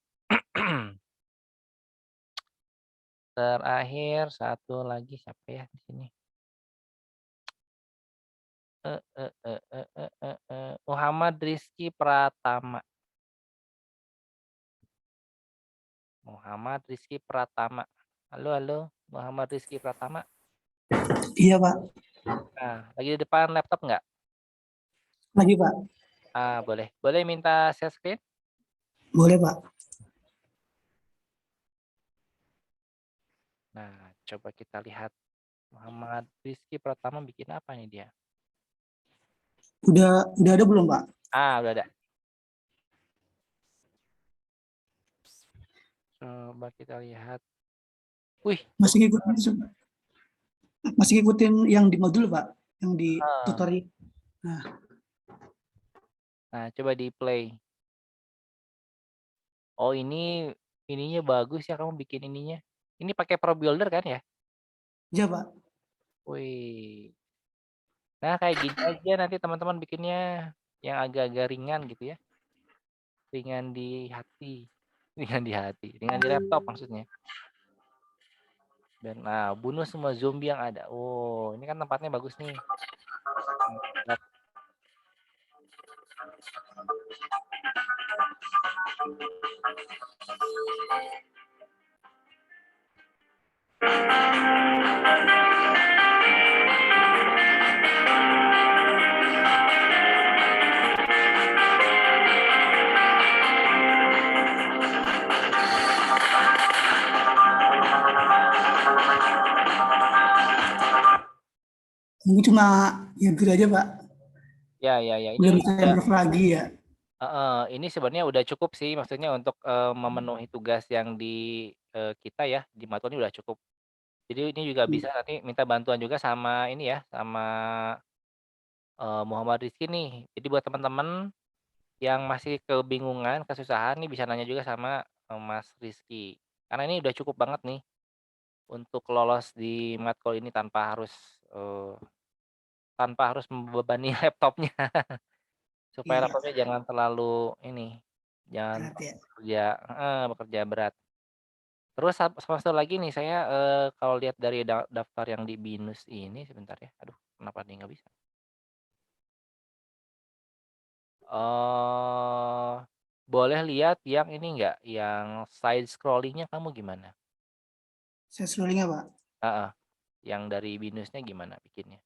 Terakhir satu lagi siapa ya di sini? Muhammad Rizky Pratama. Muhammad Rizky Pratama. Halo, halo, Muhammad Rizky Pratama. Iya, Pak. Nah, lagi di depan laptop nggak? Lagi, Pak. Boleh. Boleh minta share screen? Boleh, Pak. Nah, coba kita lihat Muhammad Rizky Pratama bikin apa nih dia? Udah ada belum, Pak? Udah ada. Coba kita lihat. Wih, Masih bagus ngikutin, banget. masih ngikutin yang di modul, Pak, yang di Ah. tutorial. Nah, coba di play. Oh, ininya bagus ya kamu bikin ininya. Ini pakai Pro Builder kan ya? Iya, Pak. Wih. Nah, kayak gini aja nanti teman-teman bikinnya yang agak-agak ringan gitu ya. Ringan di hati. Ringan di hati. Ringan di laptop maksudnya. Dan bunuh semua zombie yang ada. Oh, ini kan tempatnya bagus nih. Tempat. Mungkin cuma ya gitu aja, Pak. Ya. Ini Belum bisa udah, improve lagi ya. ini sebenarnya udah cukup sih, maksudnya untuk memenuhi tugas yang di kita ya, di matkul ini udah cukup. Jadi ini juga bisa nanti minta bantuan juga sama ini ya, sama Muhammad Rizky nih. Jadi buat teman-teman yang masih kebingungan, kesusahan nih bisa nanya juga sama Mas Rizky. Karena ini udah cukup banget nih untuk lolos di matkul ini tanpa harus membebani laptopnya. Supaya Iya, laptopnya jangan terlalu ini, jangan berat ya. bekerja berat. Terus sama satu lagi nih saya, kalau lihat dari daftar yang di BINUS ini sebentar ya, aduh kenapa nih nggak bisa? Boleh lihat yang ini nggak, yang side scrollingnya kamu gimana? Saya scrollingnya, Pak. Heeh, yang dari BINUSnya gimana bikinnya?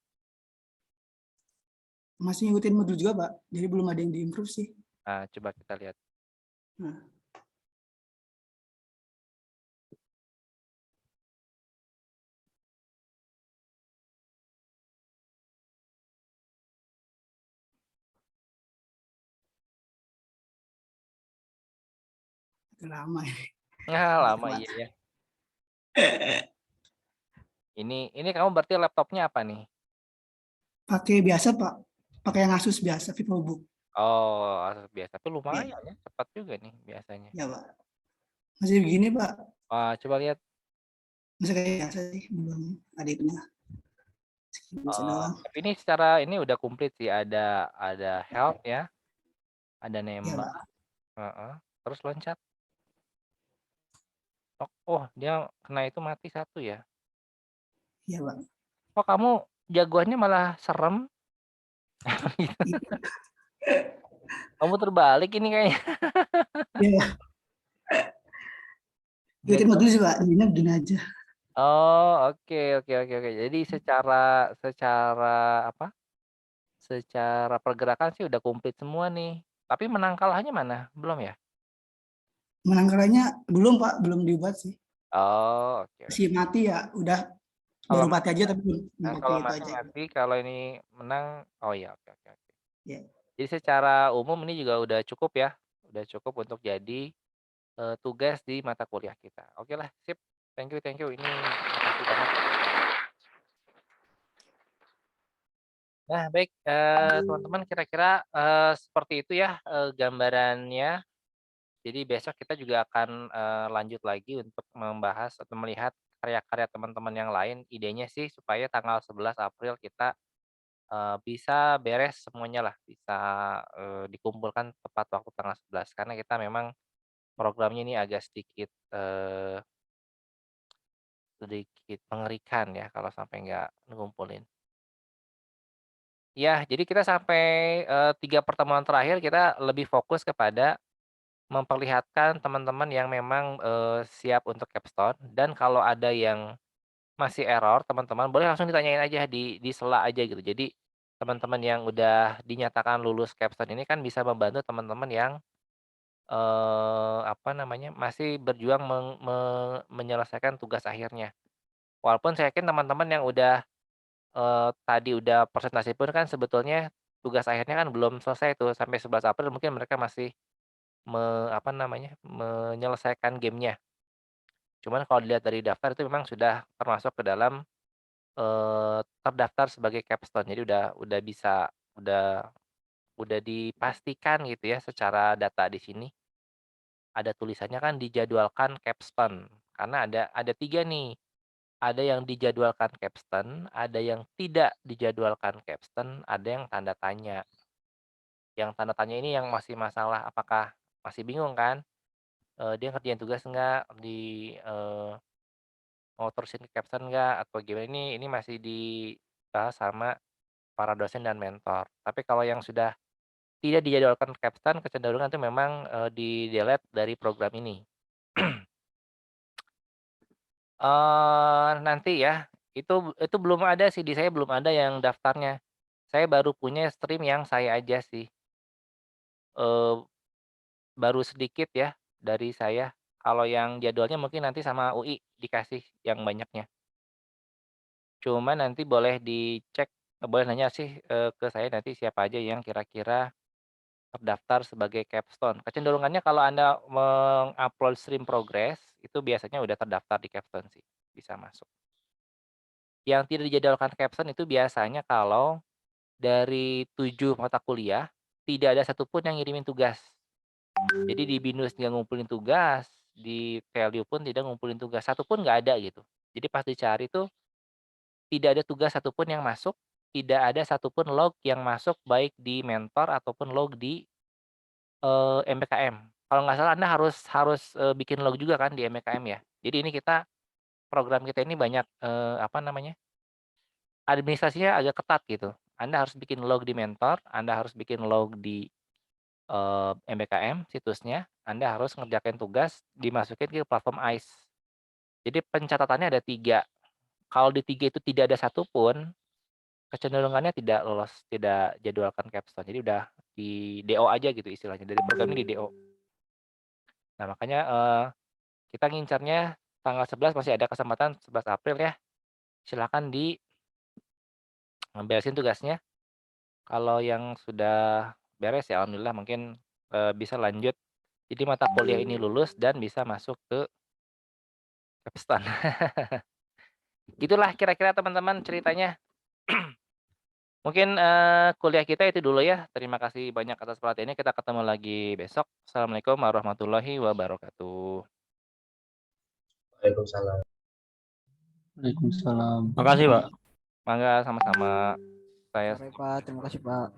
Masih ngikutin modul juga, Pak. Jadi belum ada yang di-improve sih. Coba kita lihat. Nah, udah lama ya. Lama iya ya. Ini kamu berarti laptopnya apa nih? Pakai biasa, Pak. Pakai yang Asus biasa, VivoBook. Oh, Asus biasa, tapi Iya, lumayan ya, cepat juga nih biasanya. ya, Pak. Masih begini, Pak. Coba lihat. Masih kayak biasa sih, belum ada itunya. Bisa doang. Tapi ini secara ini udah komplit sih, ada help ya, ada Ya, nembak, Pak. heeh, terus loncat. Oh, dia kena itu mati satu ya? Iya, Pak. Oh, kamu jagoannya malah serem? Gitu. Iya. Kamu terbalik ini kayaknya. Iya. Ikutin Jago. modul sih, Pak. Jadinya begini aja. Oh, oke. Jadi secara secara apa, secara pergerakan sih udah komplit semua nih. Tapi menang kalahnya mana? Belum ya? Menangkalanya belum, Pak. Belum dibuat sih. Oh, oke. Si mati ya udah Kalau baru mati mati aja tapi belum pakai kalau itu mati aja. mati, kalau ini menang, oh ya, oke. Ya. Jadi secara umum ini juga udah cukup ya, udah cukup untuk jadi, tugas di mata kuliah kita. Oke lah, sip. Thank you, ini makasih banget. Nah baik, teman-teman kira-kira, seperti itu ya, gambarannya. Jadi besok kita juga akan, lanjut lagi untuk membahas atau melihat karya-karya teman-teman yang lain. Idenya sih supaya tanggal 11 April kita, bisa beres semuanya lah, bisa, dikumpulkan tepat waktu tanggal 11 karena kita memang programnya ini agak sedikit, sedikit mengerikan ya kalau sampai nggak ngumpulin. Ya, jadi kita sampai, 3 pertemuan terakhir kita lebih fokus kepada memperlihatkan teman-teman yang memang, siap untuk capstone dan kalau ada yang masih error, teman-teman boleh langsung ditanyain aja di sela aja gitu. Jadi, teman-teman yang udah dinyatakan lulus capstone ini kan bisa membantu teman-teman yang, apa namanya, masih berjuang menyelesaikan tugas akhirnya. Walaupun saya yakin teman-teman yang udah, tadi udah presentasi pun kan sebetulnya tugas akhirnya kan belum selesai tuh, sampai 11 April mungkin mereka masih apa namanya, menyelesaikan gamenya. Cuman kalau dilihat dari daftar itu memang sudah termasuk ke dalam, terdaftar sebagai capstone. Jadi udah bisa, udah udah dipastikan gitu ya secara data di sini, ada tulisannya kan dijadwalkan capstone. Karena ada 3 nih, ada yang dijadwalkan capstone, ada yang tidak dijadwalkan capstone, ada yang tanda tanya. Yang tanda tanya ini yang masih masalah apakah masih bingung kan, dia ngerjain tugas nggak, mau terusin ke capstone nggak atau gimana, ini masih dibahas sama para dosen dan mentor. Tapi kalau yang sudah tidak dijadwalkan capstone, kecenderungan itu memang, di-delete dari program ini. Nanti ya, itu belum ada sih, di saya belum ada yang daftarnya. Saya baru punya stream yang saya aja sih, eee, baru sedikit ya dari saya. Kalau yang jadwalnya mungkin nanti sama UI dikasih yang banyaknya. Cuma nanti boleh dicek, boleh nanya sih, ke saya nanti siapa aja yang kira-kira terdaftar sebagai capstone. Kecenderungannya kalau Anda mengupload stream progress, itu biasanya udah terdaftar di capstone sih, bisa masuk. Yang tidak dijadwalkan capstone itu biasanya kalau dari 7 mata kuliah, tidak ada satupun yang ngirimin tugas. Jadi di BINUS nggak ngumpulin tugas, di Value pun tidak ngumpulin tugas, satu pun nggak ada gitu. Jadi pas dicari tuh, tidak ada tugas satupun yang masuk, tidak ada satupun log yang masuk baik di mentor ataupun log di, MBKM. Kalau nggak salah Anda harus harus, bikin log juga kan di MBKM ya. Jadi ini program kita ini banyak, apa namanya, administrasinya agak ketat gitu. Anda harus bikin log di mentor, Anda harus bikin log di, MBKM situsnya, Anda harus ngerjakan tugas, dimasukin ke platform ICE. Jadi pencatatannya ada 3. Kalau di 3 itu tidak ada satupun, kecenderungannya tidak lolos, tidak jadwalkan capstone. Jadi udah di DO aja gitu istilahnya, dari program ini di DO. Nah makanya, kita ngincarnya tanggal 11 masih ada kesempatan 11 April ya, silakan beresin tugasnya. Kalau yang sudah beres ya alhamdulillah mungkin, bisa lanjut. Jadi mata kuliah ini lulus dan bisa masuk ke capstone. Gitulah kira-kira teman-teman ceritanya. Mungkin, kuliah kita itu dulu ya. Terima kasih banyak atas perhatiannya, kita ketemu lagi besok. Assalamualaikum warahmatullahi wabarakatuh. Waalaikumsalam. Waalaikumsalam. Makasih, Pak. Mangga sama-sama. Saya Sore Pak, terima kasih Pak.